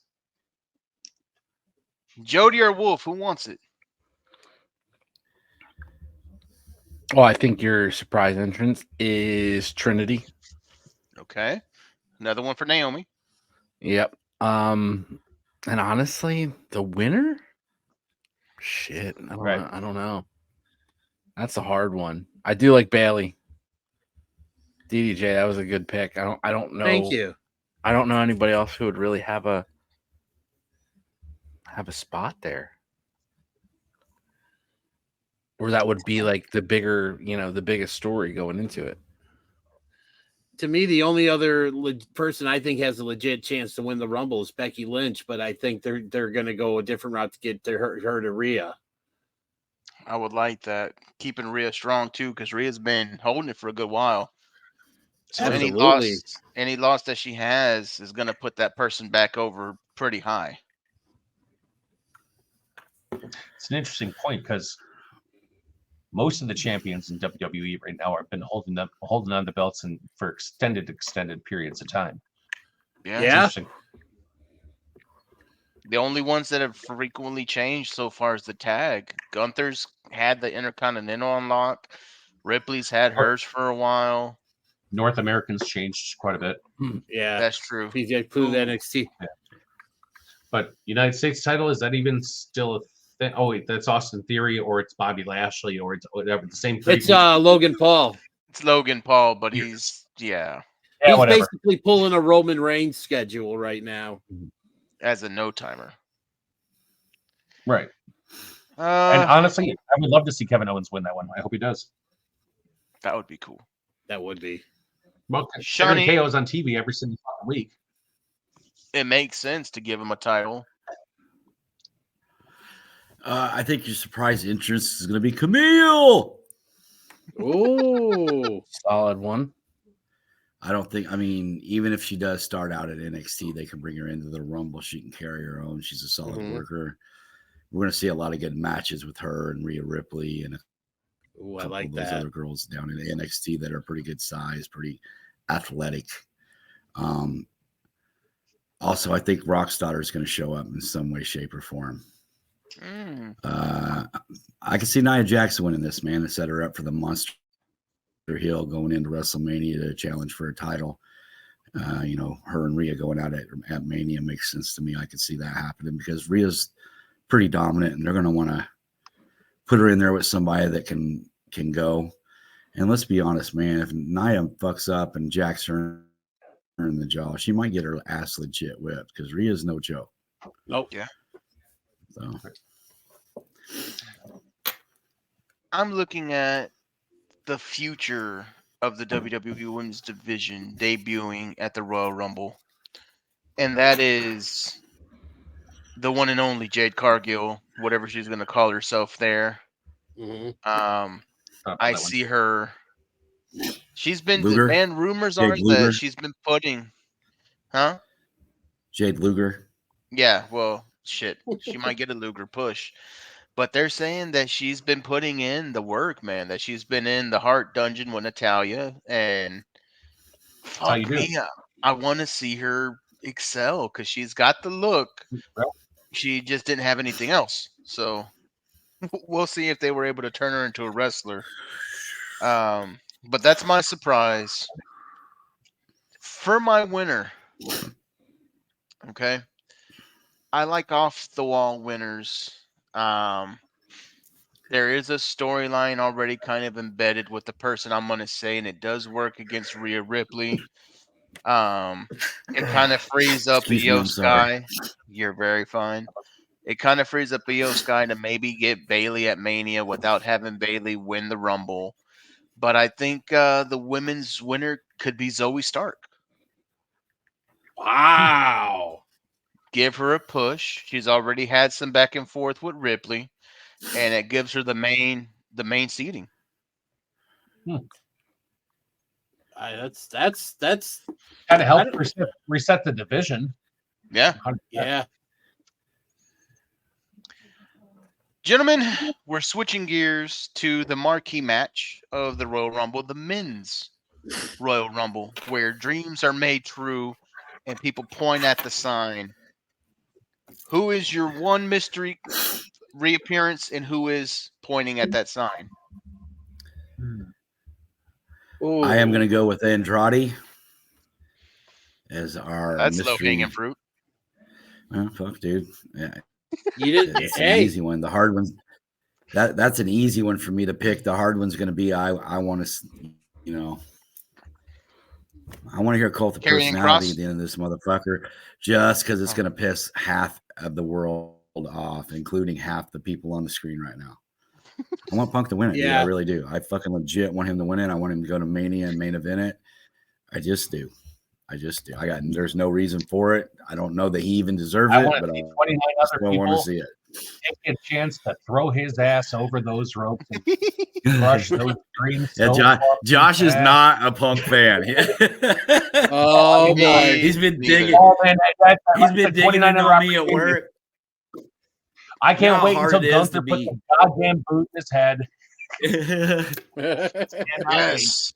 Jody or Wolf, who wants it? Oh, I think your surprise entrance is Trinity. Okay, another one for Naomi. Yep. And honestly, the winner? Shit, I don't know. That's a hard one. I do like Bayley. DDJ, that was a good pick. I don't know. Thank you. I don't know anybody else who would really have a spot there. Or that would be like the bigger, the biggest story going into it. To me, the only other person I think has a legit chance to win the Rumble is Becky Lynch, but I think they're going to go a different route to get her to Rhea. I would like that. Keeping Rhea strong too, because Rhea's been holding it for a good while. So any loss that she has is going to put that person back over pretty high. It's an interesting point because most of the champions in WWE right now have been holding on the belts for extended periods of time. Yeah. The only ones that have frequently changed so far is the tag. Gunther's had the Intercontinental on lock. Ripley's had hers for a while. North Americans changed quite a bit. Yeah, that's true. PJ proved NXT. Yeah. But United States title, is that even still a thing? Oh wait, that's Austin Theory, or it's Bobby Lashley, or it's whatever. The same. It's Logan Paul. It's Logan Paul, but he's He's basically pulling a Roman Reigns schedule right now. As a no-timer. Right. And honestly, I would love to see Kevin Owens win that one. I hope he does. That would be cool. That would be. Well, Shawnee KO's on TV every single week. It makes sense to give him a title. I think your surprise entrance is going to be Camille. Oh, solid one. I don't think. I mean, even if she does start out at NXT, they can bring her into the Rumble. She can carry her own. She's a solid worker. We're going to see a lot of good matches with her and Rhea Ripley and a couple of those other girls down in NXT that are pretty good size, pretty athletic. Also, I think Rockstar is going to show up in some way, shape, or form. I can see Nia Jax winning this, man, to set her up for the Monster Hill going into WrestleMania to challenge for a title. Her and Rhea going out at Mania makes sense to me. I could see that happening because Rhea's pretty dominant, and they're going to want to put her in there with somebody that can go. And let's be honest, man, if Nia fucks up and Jax her in the jaw, she might get her ass legit whipped because Rhea's no joke. Nope. Yeah. So I'm looking at the future of the WWE Women's Division debuting at the Royal Rumble, and that is the one and only Jade Cargill, whatever she's going to call herself there. I see her. She's been, Luger? man, rumors Jade are Luger? that she's been putting, Jade Luger. Yeah, well, shit, she might get a Luger push. But they're saying that she's been putting in the work, man, that she's been in the Heart Dungeon with Natalya, and fuck me, I want to see her excel because she's got the look. She just didn't have anything else. So we'll see if they were able to turn her into a wrestler. But that's my surprise. For my winner, okay, I like off-the-wall winners. There is a storyline already kind of embedded with the person I'm going to say, and it does work against Rhea Ripley. It kind of frees up Io Sky. You're very fine. It kind of frees up Io Sky to maybe get Bayley at Mania without having Bayley win the Rumble. But I think the women's winner could be Zoe Stark. Wow. Give her a push. She's already had some back and forth with Ripley, and it gives her the main seating. That's kind of help reset the division. Yeah. 100%. Yeah. Gentlemen, we're switching gears to the marquee match of the Royal Rumble, the men's Royal Rumble, where dreams are made true and people point at the sign. Who is your one mystery reappearance and who is pointing at that sign? I am going to go with Andrade as our That's mystery. low-hanging fruit. Fuck, dude. Yeah. You didn't. It's an easy one. The hard ones. That's an easy one for me to pick. The hard one's going to be I want to, I want to hear cult of personality at the end of this motherfucker, just because it's going to piss half of the world off, including half the people on the screen right now. I want Punk to win it. Yeah, dude, I really do. I fucking legit want him to win it. I want him to go to Mania and main event it. I just do. There's no reason for it. I don't know that he even deserves it, but I 29 other people want to see it. Take a chance to throw his ass over those ropes and crush those dreams. Yeah, Josh is not a Punk fan. Oh boy, he's been digging. Oh, man, he's been digging on me at work. I can't wait until Gunther puts the goddamn boot in his head. Yes.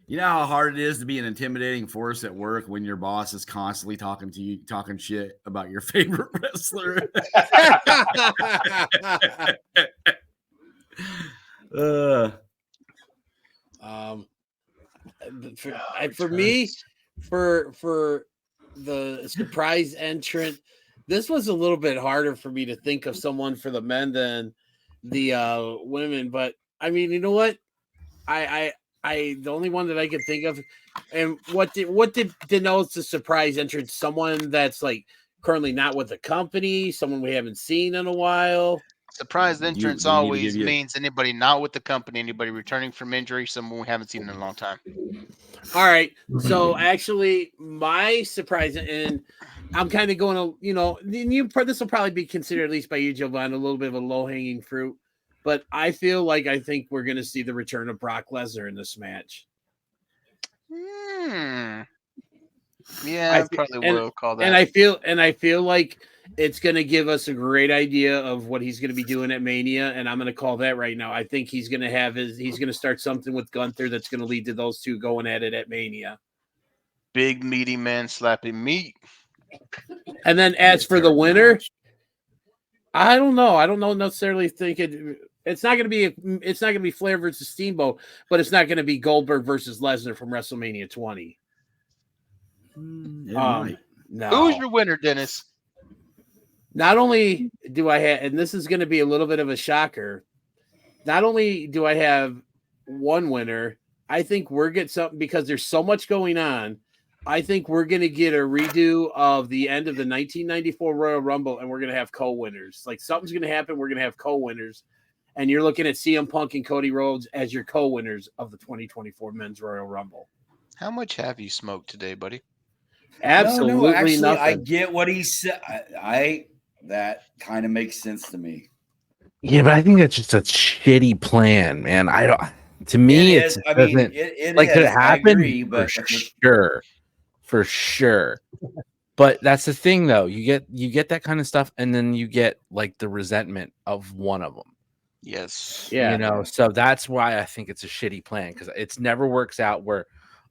You know how hard it is to be an intimidating force at work when your boss is constantly talking to you, talking shit about your favorite wrestler. For me, for the surprise entrant, this was a little bit harder for me to think of someone for the men than the women. But I mean, you know what? The only one that I could think of, and what denotes the surprise entrance? Someone that's like currently not with the company, someone we haven't seen in a while. Surprise entrance always means anybody not with the company, anybody returning from injury, someone we haven't seen in a long time. All right, so actually, my surprise, and I'm kind of going to, this will probably be considered, at least by you, Giovanni, a little bit of a low hanging fruit. But I think we're going to see the return of Brock Lesnar in this match. Yeah, I probably will call that. And I feel like it's going to give us a great idea of what he's going to be doing at Mania, and I'm going to call that right now. I think he's going to start something with Gunther that's going to lead to those two going at it at Mania. Big meaty man slapping meat. And then as for the winner, I don't know. I don't know necessarily think it's not going to be Flair versus Steamboat, but it's not going to be Goldberg versus Lesnar from WrestleMania 20. No. Who's your winner, Dennis? Not only do I have, and this is going to be a little bit of a shocker, not only do I have one winner, I think we're getting something because there's so much going on. I think we're going to get a redo of the end of the 1994 Royal Rumble, and we're going to have co-winners. Like something's going to happen. We're going to have co-winners, and you're looking at CM Punk and Cody Rhodes as your co-winners of the 2024 Men's Royal Rumble. How much have you smoked today, buddy? Absolutely actually, nothing. I get what he said. That kind of makes sense to me. Yeah, but I think that's just a shitty plan, man. I don't. To me, it is. Could it happen? Agree, but for sure. But that's the thing, though. You get that kind of stuff, and then you get like the resentment of one of them. Yes. Yeah. So that's why I think it's a shitty plan because it's never works out where,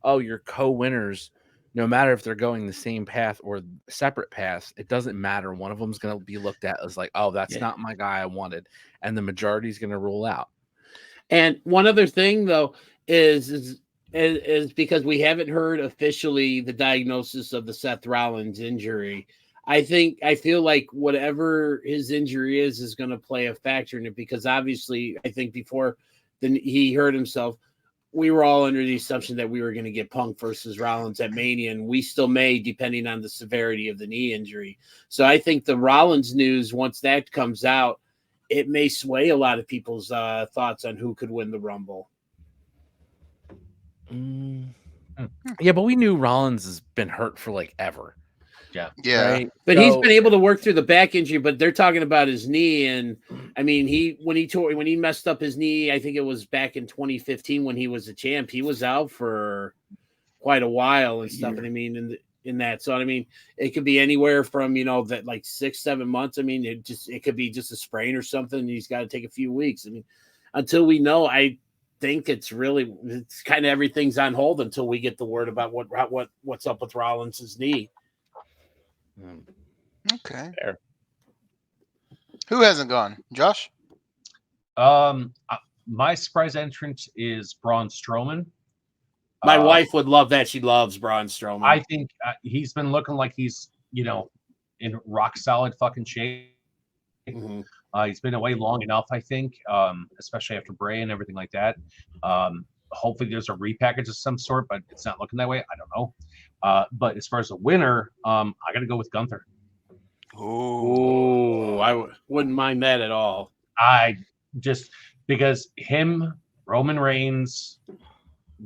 your co-winners. No matter if they're going the same path or separate paths, it doesn't matter. One of them is going to be looked at as like, oh, that's not my guy I wanted. And the majority is going to rule out. And one other thing, though, is because we haven't heard officially the diagnosis of the Seth Rollins injury. I feel like whatever his injury is going to play a factor in it because obviously I think before he hurt himself, we were all under the assumption that we were going to get Punk versus Rollins at Mania, and we still may, depending on the severity of the knee injury. So I think the Rollins news, once that comes out, it may sway a lot of people's thoughts on who could win the Rumble. Yeah, but we knew Rollins has been hurt for like ever. Yeah. Right? But he's been able to work through the back injury, but they're talking about his knee. And I mean, when he messed up his knee, I think it was back in 2015 when he was a champ, he was out for quite a while and stuff. And I mean, in that, so I mean, it could be anywhere from, that like 6-7 months. I mean, it could be just a sprain or something. And he's got to take a few weeks. I mean, until we know, I think it's kind of everything's on hold until we get the word about what's up with Rollins' knee. Okay. Fair. Who hasn't gone? Josh? My surprise entrance is Braun Strowman. My wife would love that. She loves Braun Strowman. I think he's been looking like he's, in rock solid fucking shape. Mm-hmm. He's been away long enough, I think, especially after Bray and everything like that. Hopefully there's a repackage of some sort, but it's not looking that way. I don't know. But as far as a winner, I got to go with Gunther. Oh, I wouldn't mind that at all. I just because Roman Reigns,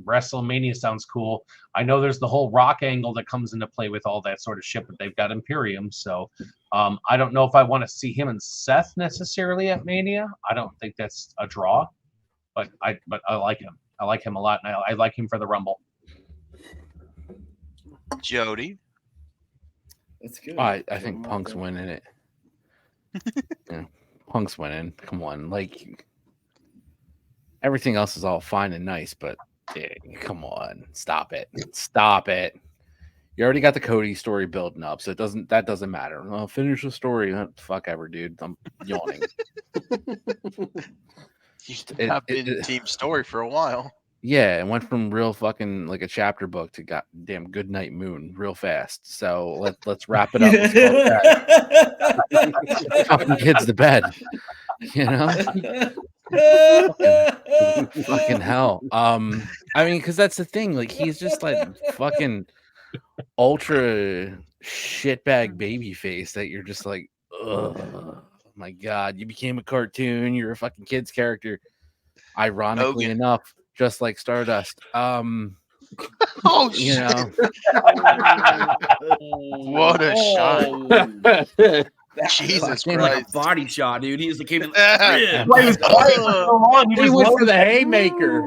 WrestleMania sounds cool. I know there's the whole Rock angle that comes into play with all that sort of shit, but they've got Imperium. So I don't know if I want to see him and Seth necessarily at Mania. I don't think that's a draw, but I like him. I like him a lot, and I like him for the Rumble. Jody. That's good. I think Punk's winning it. Yeah, Punk's winning. Come on, like everything else is all fine and nice, but come on, stop it. You already got the Cody story building up, so that doesn't matter. Well, finish the story. Fuck ever, dude. I'm yawning. You've been in team story for a while. Yeah, it went from real fucking like a chapter book to goddamn Good Night Moon real fast. So let's wrap it up. Fucking kids to bed. Fucking hell. I mean, because that's the thing. Like he's just like fucking ultra shitbag baby face that you're just like, oh my god, you became a cartoon. You're a fucking kid's character. Ironically enough. Just like Stardust. Oh, shit. What a shot. Jesus Fucking like a Christ. body shot, dude. He just came in. He went for the haymaker.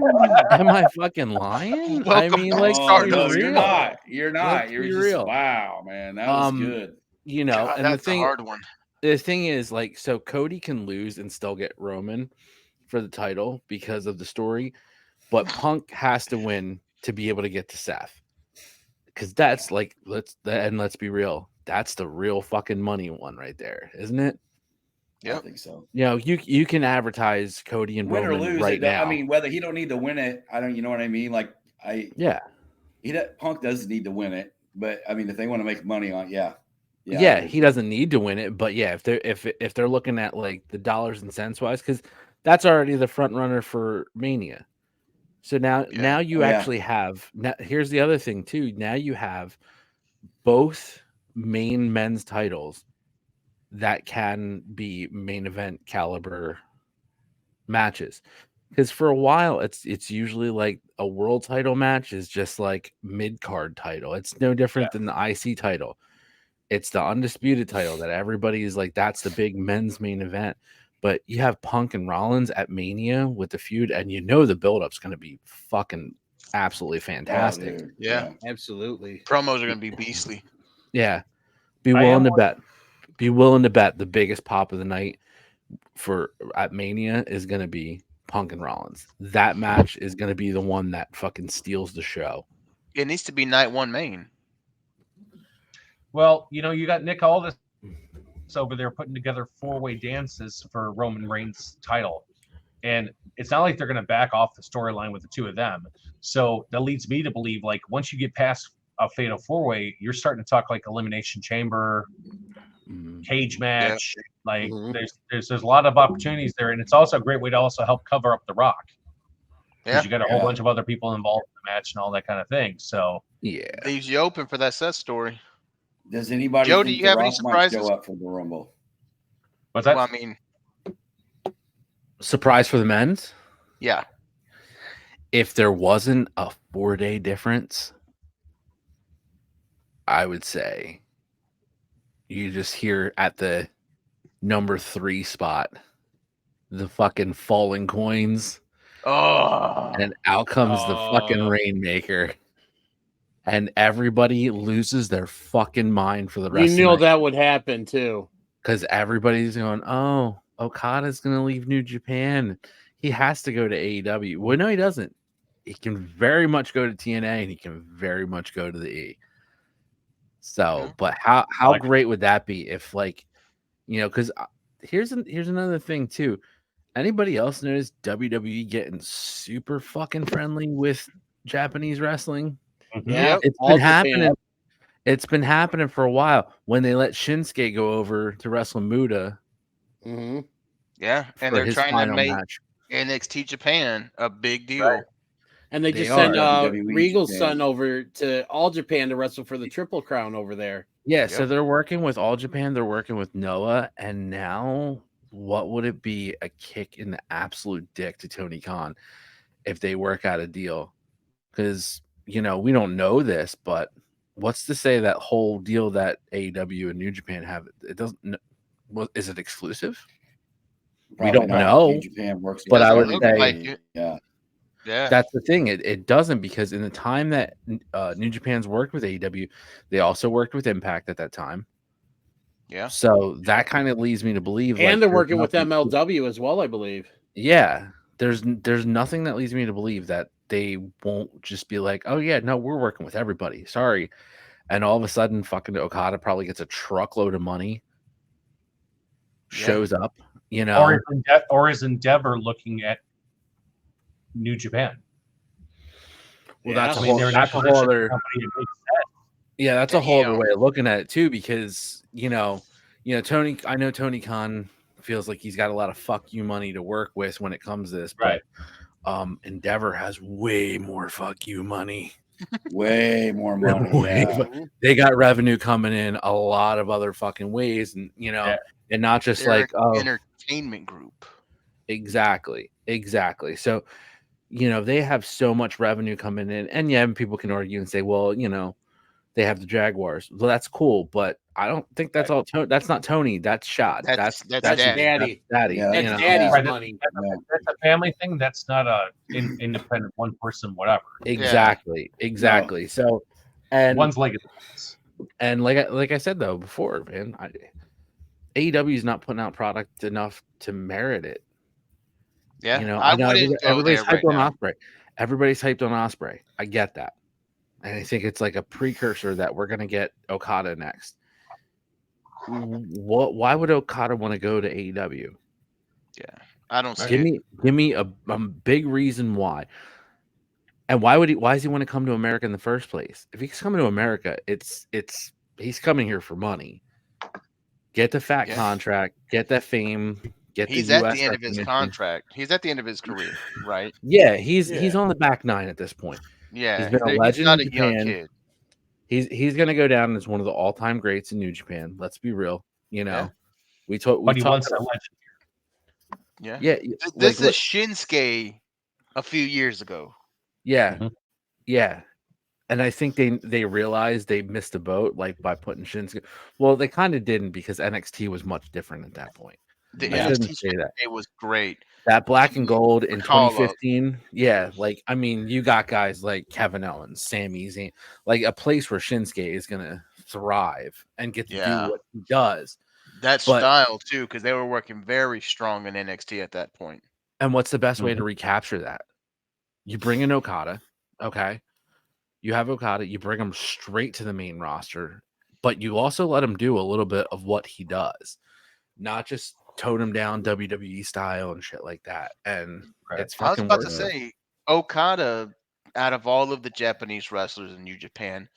Am I fucking lying? I Welcome mean, back, like, Oh be no, Stardust. you're real. not. You're not. Let's You're be just real. wow, man. That was good. You know, God, and that's a hard one. the thing is, like, so Cody can lose and still get Roman for the title because of the story, but Punk has to win to be able to get to Seth. Because that's like, let's be real, that's the real fucking money one right there, isn't it? I think so. You know, you can advertise Cody and Win or Roman lose right it. now. I mean, whether he don't need to win it, I don't. You know what I mean? Like Punk doesn't need to win it, but I mean, if they want to make money on, yeah, he doesn't need to win it, but yeah, if they're looking at like the dollars and cents wise, because that's already the front runner for Mania. So now you actually have. Now, here's the other thing too. Now you have both main men's titles that can be main event caliber matches. Because for a while, it's usually like a world title match is just like mid card title. It's no different than the IC title. It's the undisputed title that everybody is like, that's the big men's main event. But you have Punk and Rollins at Mania with the feud, and you know the build-up's going to be fucking absolutely fantastic. Oh, yeah, absolutely. Promos are going to be beastly. Yeah. Be willing to bet. Be willing to bet the biggest pop of the night at Mania is going to be Punk and Rollins. That match is going to be the one that fucking steals the show. It needs to be night one main. Well, you know, you got Nick Aldis over there putting together 4-way dances for Roman Reigns' title. And it's not like they're going to back off the storyline with the two of them. So that leads me to believe, like, once you get past a fatal 4-way, you're starting to talk like Elimination Chamber, cage match. Like, there's a lot of opportunities there. And it's also a great way to also help cover up The Rock. Because you got a whole bunch of other people involved in the match and all that kind of thing. So, leaves you open for that Seth story. Does anybody Joe, think do you have The any Rock might surprises? show up for the Rumble? What's that? Well, I mean, surprise for the men's? Yeah. If there wasn't a 4-day difference, I would say you just hear at the number 3 spot the fucking falling coins. Oh. And out comes the fucking Rainmaker. And everybody loses their fucking mind for the rest of the night. That would happen too. Because everybody's going, oh, Okada's going to leave New Japan. He has to go to AEW. Well, no, he doesn't. He can very much go to TNA and he can very much go to the E. So, but how great would that be if, like, you know, because here's another thing too. Anybody else notice WWE getting super fucking friendly with Japanese wrestling? Yeah, it's been happening. It's been happening for a while. When they let Shinsuke go over to wrestle Muta, yeah, and they're trying to make NXT Japan a big deal. Right. And they just sent Regal's son over to All Japan to wrestle for the Triple Crown over there. Yeah, so they're working with All Japan. They're working with Noah, and now what would it be a kick in the absolute dick to Tony Khan if they work out a deal? Because, you know, we don't know this, but what's to say that whole deal that AEW and New Japan have, it doesn't, is it exclusive? Probably we don't not. know, New Japan works but I with would everybody. say, yeah, that's the thing. It doesn't, because in the time that New Japan's worked with AEW, they also worked with Impact at that time. Yeah. So that kind of leads me to believe, and they're working with MLW as well, I believe. Yeah, there's nothing that leads me to believe that they won't just be like, oh yeah, no, we're working with everybody. Sorry. And all of a sudden, fucking Okada probably gets a truckload of money, shows up, you know. Or is Endeavor looking at New Japan? Well, that's a whole other. Yeah, that's a whole other way of looking at it too, because you know, Tony. I know Tony Khan feels like he's got a lot of fuck you money to work with when it comes to this, but Endeavor has way more fuck you money. Way more money. They got revenue coming in a lot of other fucking ways, and you know, and not just They're like entertainment group. Exactly. So, you know, they have so much revenue coming in, and people can argue and say, well, you know, they have the Jaguars. Well, that's cool, but I don't think that's all. That's not Tony. That's Shot. That's Daddy. Daddy. Yeah, That's you know? Daddy's Right, money. that's a family thing. That's not a independent one person, whatever. Exactly. No. So, and one's legacy. And like I said though before, man, AEW is not putting out product enough to merit it. Yeah, you know, I wouldn't go everybody's there hyped on now. Ospreay. Everybody's hyped on Ospreay. I get that, and I think it's like a precursor that we're gonna get Okada next. Why would Okada want to go to AEW? Yeah, I don't see Give me a big reason why. And why does he want to come to America in the first place? If he's coming to America, he's coming here for money. Get the fat contract, get that fame, he's at the end of his contract. He's at the end of his career, right? Yeah, he's on the back nine at this point. Yeah, he's been a legend. He's not in a Japan. young kid. He's gonna go down as one of the all-time greats in New Japan. Let's be real. You know, we But he wants that legend. Yeah. This is Shinsuke a few years ago. Yeah. Yeah. And I think they realized they missed a boat, like by putting Shinsuke. Well, they kind of didn't because NXT was much different at that point. The NXT say that. It was great. That black and gold in 2015. Yeah, like I mean, you got guys like Kevin Owens, Sami Zayn, like a place where Shinsuke is gonna thrive and get to do what he does. That style too, because they were working very strong in NXT at that point. And what's the best way to recapture that? You bring in Okada, okay? You have Okada, you bring him straight to the main roster, but you also let him do a little bit of what he does, not just tone him down WWE style and shit like that. And it's fucking. I was about to say, Okada, out of all of the Japanese wrestlers in New Japan,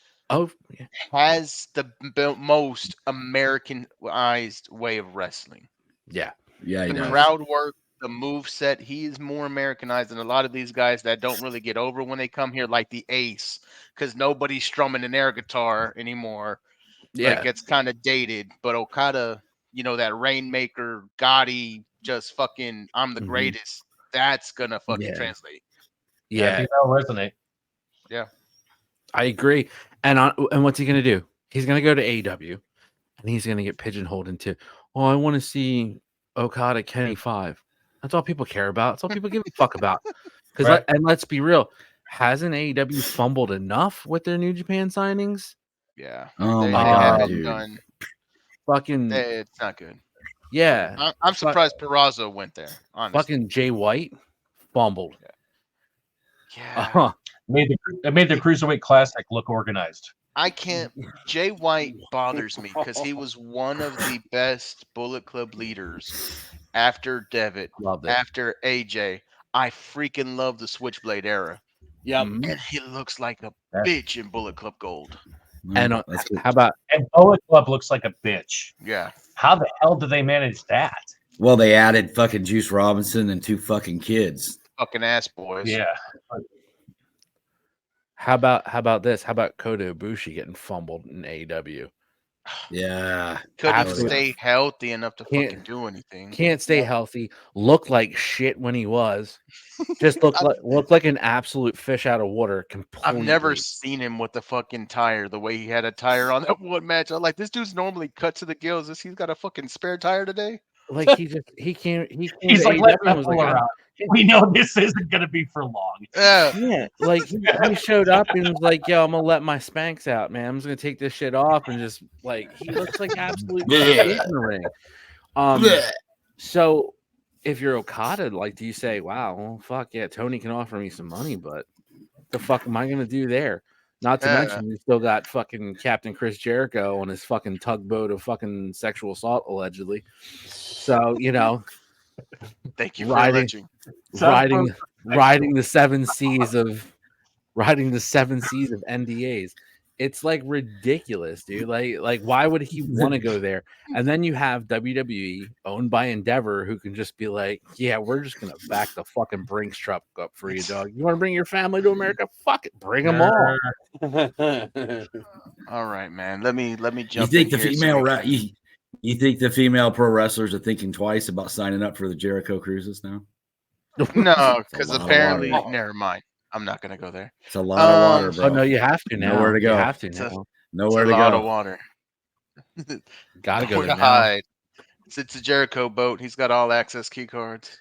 has the most Americanized way of wrestling. Yeah, the crowd work, the move set. He is more Americanized than a lot of these guys that don't really get over when they come here, like the Ace, because nobody's strumming an air guitar anymore. Yeah, it gets kind of dated. But Okada, you know, that Rainmaker, Gotti, just fucking, I'm the greatest. That's gonna fucking translate. Yeah, I think that'll resonate. Yeah, I agree. And what's he gonna do? He's gonna go to AEW, and he's gonna get pigeonholed into. Oh, I want to see Okada Kenny 5. That's all people care about. That's all people give a fuck about. Because and let's be real, hasn't AEW fumbled enough with their New Japan signings? Yeah. Oh my god, dude. Fucking, it's not good. Yeah, I'm surprised Peraza went there. Honestly. Fucking Jay White fumbled. Yeah. Made the Cruiserweight Classic look organized. I can't. Jay White bothers me because he was one of the best Bullet Club leaders after Devitt, after AJ. I freaking love the Switchblade era. Yep. And he looks like a bitch in Bullet Club Gold. And how about Bullet Club looks like a bitch? Yeah. How the hell did they manage that? Well, they added fucking Juice Robinson and 2 fucking kids. Fucking ass boys. Yeah. How about this? How about Kota Ibushi getting fumbled in AEW? Yeah. Couldn't stay healthy enough to fucking do anything. Can't stay healthy. Look like shit when he was. Just look like an absolute fish out of water. Completely. I've never seen him with the fucking tire the way he had a tire on that one match. I'm like, this dude's normally cut to the gills. He's got a fucking spare tire today. Like he can't. He's like, let me pull around. We know this isn't gonna be for long. Yeah, like he showed up and was like, "Yo, I'm gonna let my Spanx out, man. I'm just gonna take this shit off and just like he looks like absolute shit in the ring." So if you're Okada, like, do you say, "Wow, well, fuck yeah, Tony can offer me some money, but the fuck am I gonna do there?" Not to mention, you still got fucking Captain Chris Jericho on his fucking tugboat of fucking sexual assault allegedly. So you know. Thank you for alleging. Riding the 7 seas of NDAs. It's like ridiculous, dude. Like why would he want to go there? And then you have WWE owned by Endeavor who can just be like, yeah, we're just gonna back the fucking Brinks truck up for you, dog. You want to bring your family to America? Fuck it, bring them all. All right, man. Let me jump. You think the female you think the female pro wrestlers are thinking twice about signing up for the Jericho cruises now? No, because apparently, never mind. I'm not gonna go there. It's a lot of water, bro. Oh no, you have to now. Nowhere to go. You have to now. Nowhere to go. go. A lot of water. Gotta go Where there to now. hide. It's a Jericho boat. He's got all access key cards.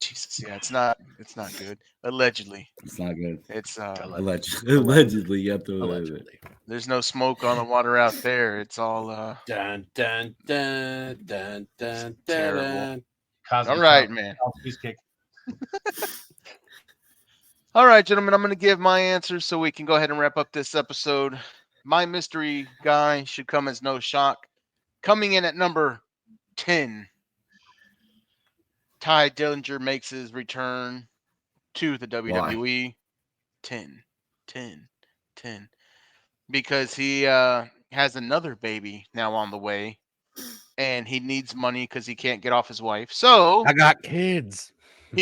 Jesus, yeah, it's not good. Allegedly. It's not good. It's Allegedly, you have to. Allegedly. There's no smoke on the water out there. It's all Dun dun dun dun dun dun. terrible. Cosby All right, Chop- man. Cosby's kick. All right, gentlemen, I'm going to give my answers so we can go ahead and wrap up this episode. My mystery guy should come as no shock. Coming in at number 10, Ty Dillinger makes his return to the WWE. 10. Because he has another baby now on the way, and he needs money because he can't get off his wife. So I got kids.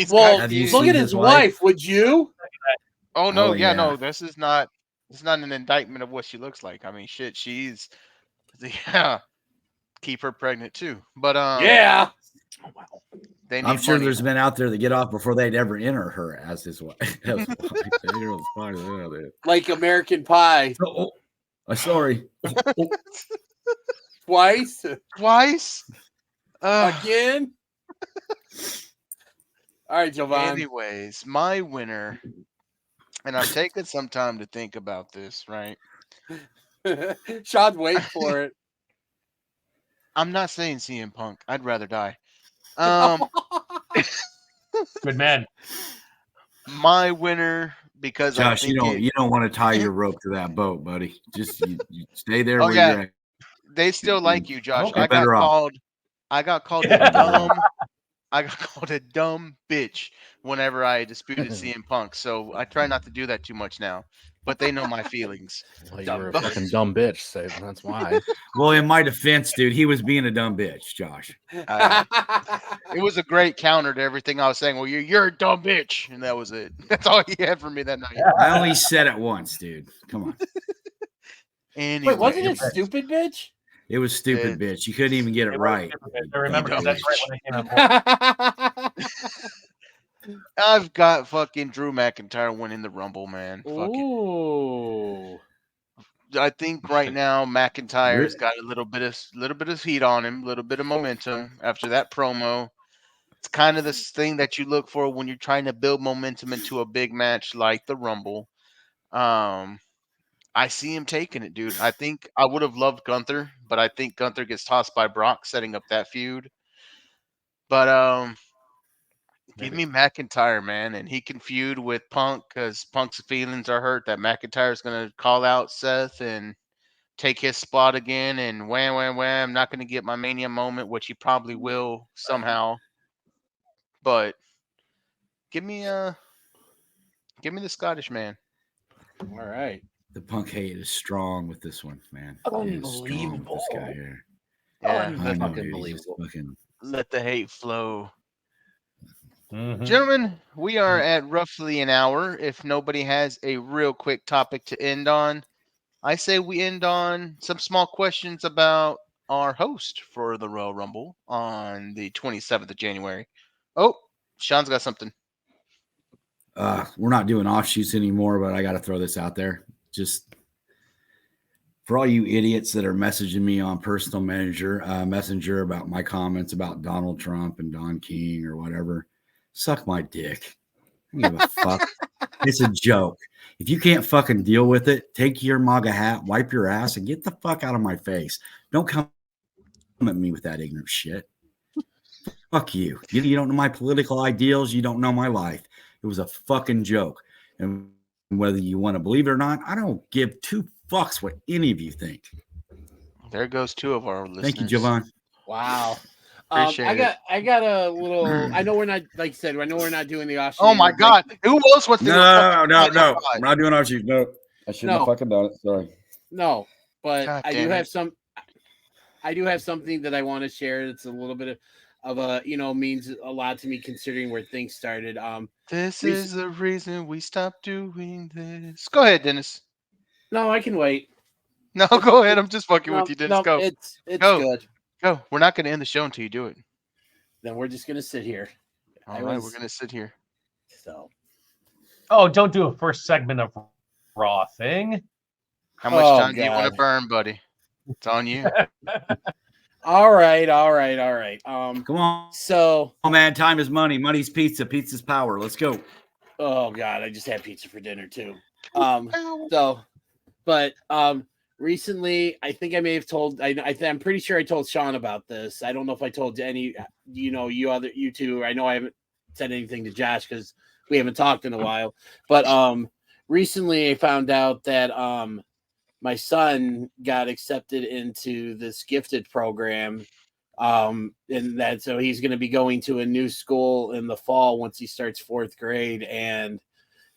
Well, look at his wife. Would you? Oh no, Oh, yeah, yeah. no. This is not. It's not an indictment of what she looks like. I mean, shit, she's keep her pregnant too. But Yeah. they need I'm sure money. there's men out there that get off before they'd ever enter her as his wife. Like American Pie. Sorry. Twice. Again. All right, Jovan. Anyways, my winner, and I'm taking some time to think about this, right? Sean's waiting for it. I'm not saying CM Punk. I'd rather die. Good man. My winner, because Josh, I think you don't want to tie your rope to that boat, buddy. Just you stay there Oh, where yeah. you're at. They still like you, Josh. Okay. I got called a dumb bitch whenever I disputed CM Punk. So I try not to do that too much now. But they know my feelings. Well, you were a fucking dumb bitch, so that's why. Well, in my defense, dude, he was being a dumb bitch, Josh. It was a great counter to everything I was saying. Well, you're a dumb bitch, and that was it. That's all he had for me that night. I only said it once, dude. Come on. Anyway, Wait, wasn't it stupid, bitch? It was stupid, bitch. You couldn't even get it right. I remember because that's right when I came out. I've got fucking Drew McIntyre winning the Rumble, man. Fuck it. Ooh. I think right now McIntyre's got a little bit of heat on him, a little bit of momentum after that promo. It's kind of this thing that you look for when you're trying to build momentum into a big match like the Rumble. I see him taking it, dude. I think I would have loved Gunther, but I think Gunther gets tossed by Brock, setting up that feud. But give me McIntyre, man, and he can feud with Punk because Punk's feelings are hurt that McIntyre's going to call out Seth and take his spot again, and wham, wham, wham, not going to get my Mania moment, which he probably will somehow. But give me the Scottish man. All right. The Punk hate is strong with this one, man. It is strong with this guy here. Yeah, I know, dude. He's just fucking... Let the hate flow. Mm-hmm. Gentlemen, we are at roughly an hour. If nobody has a real quick topic to end on, I say we end on some small questions about our host for the Royal Rumble on the 27th of January. Oh, Sean's got something. We're not doing offshoots anymore, but I got to throw this out there. Just for all you idiots that are messaging me on personal messenger about my comments about Donald Trump and Don King or whatever, suck my dick. I don't give a fuck. It's a joke. If you can't fucking deal with it, take your MAGA hat, wipe your ass, and get the fuck out of my face. Don't come at me with that ignorant shit. Fuck you. You don't know my political ideals. You don't know my life. It was a fucking joke. And whether you want to believe it or not, I don't give two fucks what any of you think. There goes two of our listeners. Thank you, Jovan. Wow. Appreciate it. I got a little. I know we're not, like you said, I know we're not doing the offshoot. Oh my God. Who else wants to do No. I'm not doing offshoots. No. I shouldn't have fucking done it. Sorry. No, but God I damn do it. have some. I do have something that I want to share. It's a little bit of a, means a lot to me considering where things started. This is the reason we stopped doing this. Go ahead, Dennis. No, I can wait. No, go ahead. I'm just fucking with you, Dennis. No, Go. It's Go. good. Go. We're not going to end the show until you do it. Then we're just gonna sit here. All right, we're going to sit here. So. Oh, don't do a first segment of Raw thing. How much time do you want to burn, buddy? It's on you. All right. Come on. So, oh man, time is money. Money's pizza. Pizza's power. Let's go. Oh God, I just had pizza for dinner too. Recently, I think I may have told. I'm pretty sure I told Sean about this. I don't know if I told any. You two. I know I haven't said anything to Josh because we haven't talked in a while. But recently I found out that my son got accepted into this gifted program. And that so he's going to be going to a new school in the fall once he starts 4th grade. And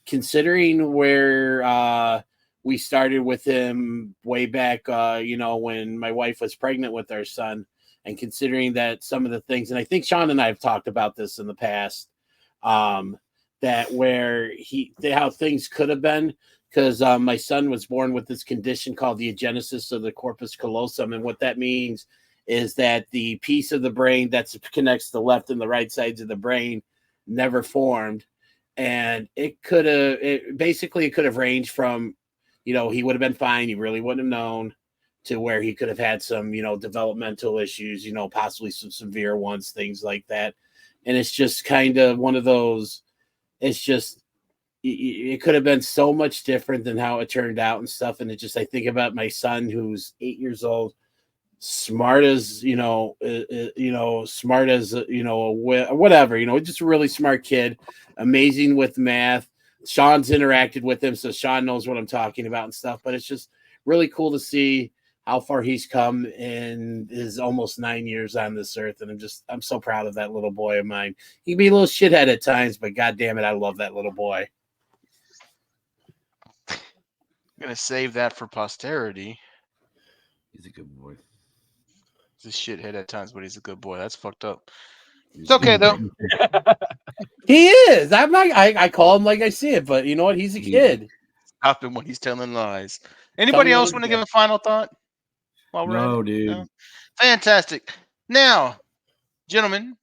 considering where we started with him way back, when my wife was pregnant with our son, and considering that some of the things, and I think Sean and I have talked about this in the past, that where how things could have been, because my son was born with this condition called the agenesis of the corpus callosum, and what that means is that the piece of the brain that connects the left and the right sides of the brain never formed, and it could have ranged from, he would have been fine, he really wouldn't have known, to where he could have had some, developmental issues, possibly some severe ones, things like that. And it's just kind of one of those, it's just, it could have been so much different than how it turned out and stuff. And I think about my son, who's 8 years old, smart as, whatever, just a really smart kid, amazing with math. Sean's interacted with him, so Sean knows what I'm talking about and stuff. But it's just really cool to see how far he's come in his almost 9 years on this earth. And I'm so proud of that little boy of mine. He can be a little shithead at times, but God damn it, I love that little boy. I'm going to save that for posterity. He's a good boy. He's a shithead at times, but he's a good boy. That's fucked up. It's okay, though. He is. I'm not. I call him like I see it, but you know what? He's a kid. Stop him when he's telling lies. Anybody else want to give a final thought? No, dude. No? Fantastic. Now, gentlemen,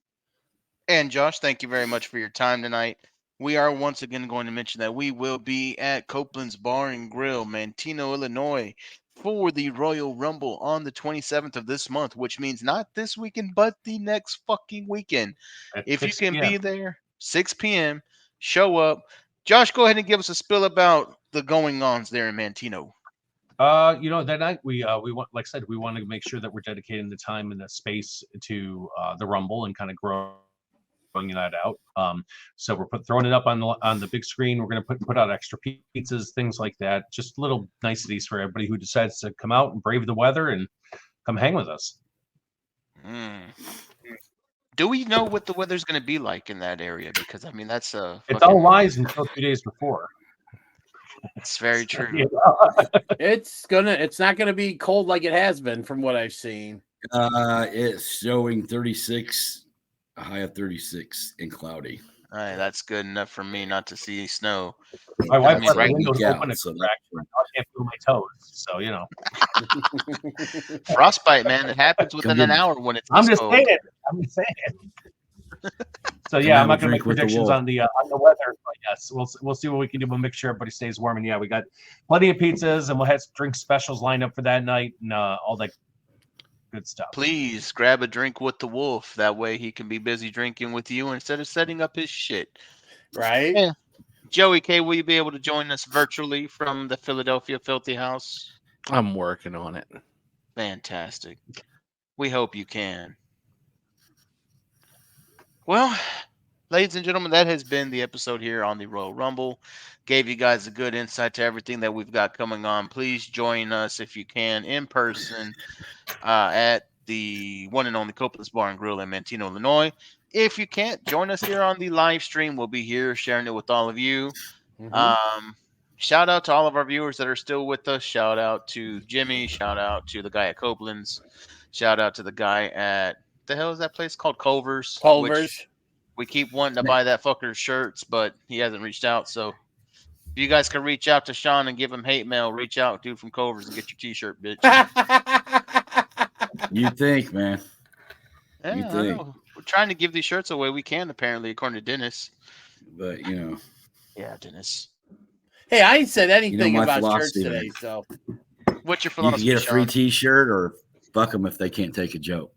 and Josh, thank you very much for your time tonight. We are once again going to mention that we will be at Copeland's Bar and Grill, Manteno, Illinois, for the Royal Rumble on the 27th of this month, which means not this weekend, but the next fucking weekend. If you can be there, 6 p.m., show up. Josh, go ahead and give us a spill about the going-ons there in Manteno. That night we want, like I said, we want to make sure that we're dedicating the time and the space to the Rumble and kind of growing that out. So we're throwing it up on the big screen. We're going to put out extra pizzas, things like that. Just little niceties for everybody who decides to come out and brave the weather and come hang with us. Do we know what the weather's going to be like in that area? Because I mean, that's it's all lies until 2 days before. It's very true. It's not gonna be cold like it has been from what I've seen. It's showing 36, a high of 36 and cloudy. All right, that's good enough for me not to see snow. My wife left the windows open, so I can't feel my toes. So frostbite, man. It happens within an hour when it's. I'm just saying. So yeah, I'm not going to make predictions on the weather, but yes, we'll see what we can do. We'll make sure everybody stays warm, and yeah, we got plenty of pizzas, and we'll have drink specials lined up for that night, and all that good stuff. Please grab a drink with the wolf. That way he can be busy drinking with you instead of setting up his shit. Right? Yeah. Joey K, will you be able to join us virtually from the Philadelphia Filthy House? I'm working on it. Fantastic. We hope you can. Well, ladies and gentlemen, that has been the episode here on the Royal Rumble. Gave you guys a good insight to everything that we've got coming on. Please join us if you can in person at the one and only Copeland's Bar and Grill in Manteno, Illinois. If you can't, join us here on the live stream. We'll be here sharing it with all of you. Shout out to all of our viewers that are still with us. Shout out to Jimmy. Shout out to the guy at Copeland's. Shout out to the guy at the hell is that place called? Culver's. We keep wanting to buy that fucker's shirts, but he hasn't reached out. So if you guys can reach out to Sean and give him hate mail, reach out, dude, from Culver's and get your t-shirt, bitch. You think, man? Yeah, you think. I know. We're trying to give these shirts away. We can, apparently, according to Dennis. But yeah, Dennis. Hey, I ain't said anything my about shirts philosophy, today, man. so What's your You philosophy? can get a free Sean? T-shirt or fuck them if they can't take a joke.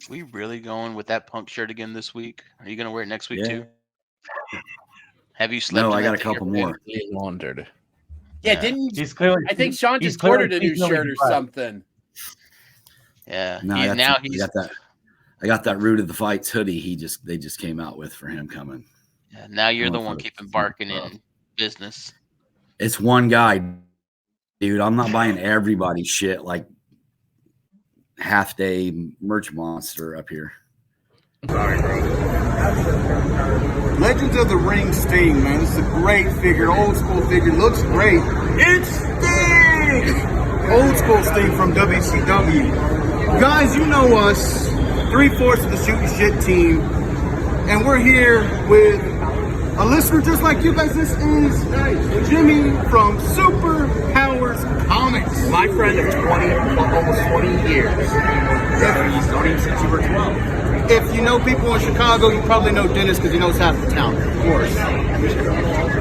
We really going with that Punk shirt again this week? Are you gonna wear it next week too? Have you slept? No, in I that got a thing couple yet? more. He wondered. yeah, didn't He's clearly. I think Sean he's just ordered a clearly new seasonally shirt or deprived. something? Yeah. No, He's, now I he's. got that. I got that Root of the Fights hoodie. They just came out with for him coming. Yeah, now you're the one Motherfucker. keeping barking in business. It's one guy, dude. I'm not buying everybody's shit like half day merch monster up here. Sorry, bro. Legends of the Ring Sting, man. This is a great figure, old school figure. Looks great. It's Sting! Old school Sting from WCW. Guys, you know us, 3/4 of the Shootin Shit team, and we're here with a listener just like you guys. This is Jimmy from Super Powers Comics. My friend of almost 20 years. He's known him since you were 12. If you know people in Chicago, you probably know Dennis because he knows half the town, of course.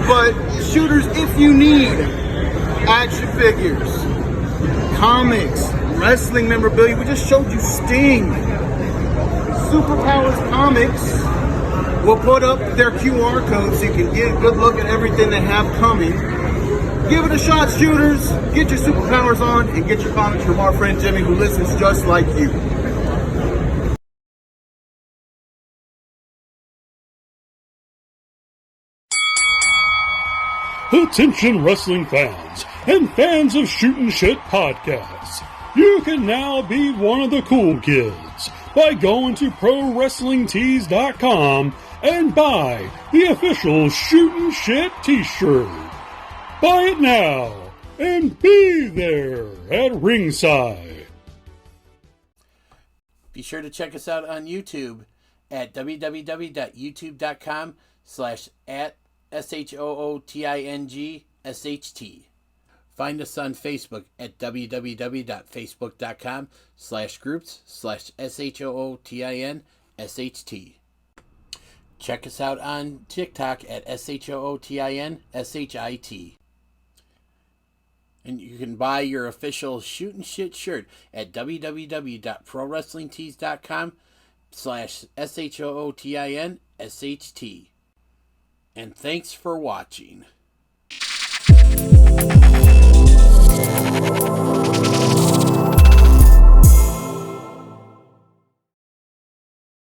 But shooters, if you need action figures, comics, wrestling memorabilia, we just showed you Sting. Superpowers Comics will put up their QR code so you can get a good look at everything they have coming. Give it a shot, shooters. Get your superpowers on and get your comics from our friend Jimmy, who listens just like you. Attention wrestling fans and fans of Shootin Shit podcasts. You can now be one of the cool kids by going to ProWrestlingTees.com and buy the official Shootin Shit t-shirt. Buy it now and be there at ringside. Be sure to check us out on YouTube at www.youtube.com/@SHOOTINGSHT. Find us on Facebook at www.facebook.com/groups/SHOOTINSHT. Check us out on TikTok at SHOOTINSHIT. And you can buy your official Shootin Shit shirt at www.ProWrestlingTees.com/SHOOTINSHT. And thanks for watching.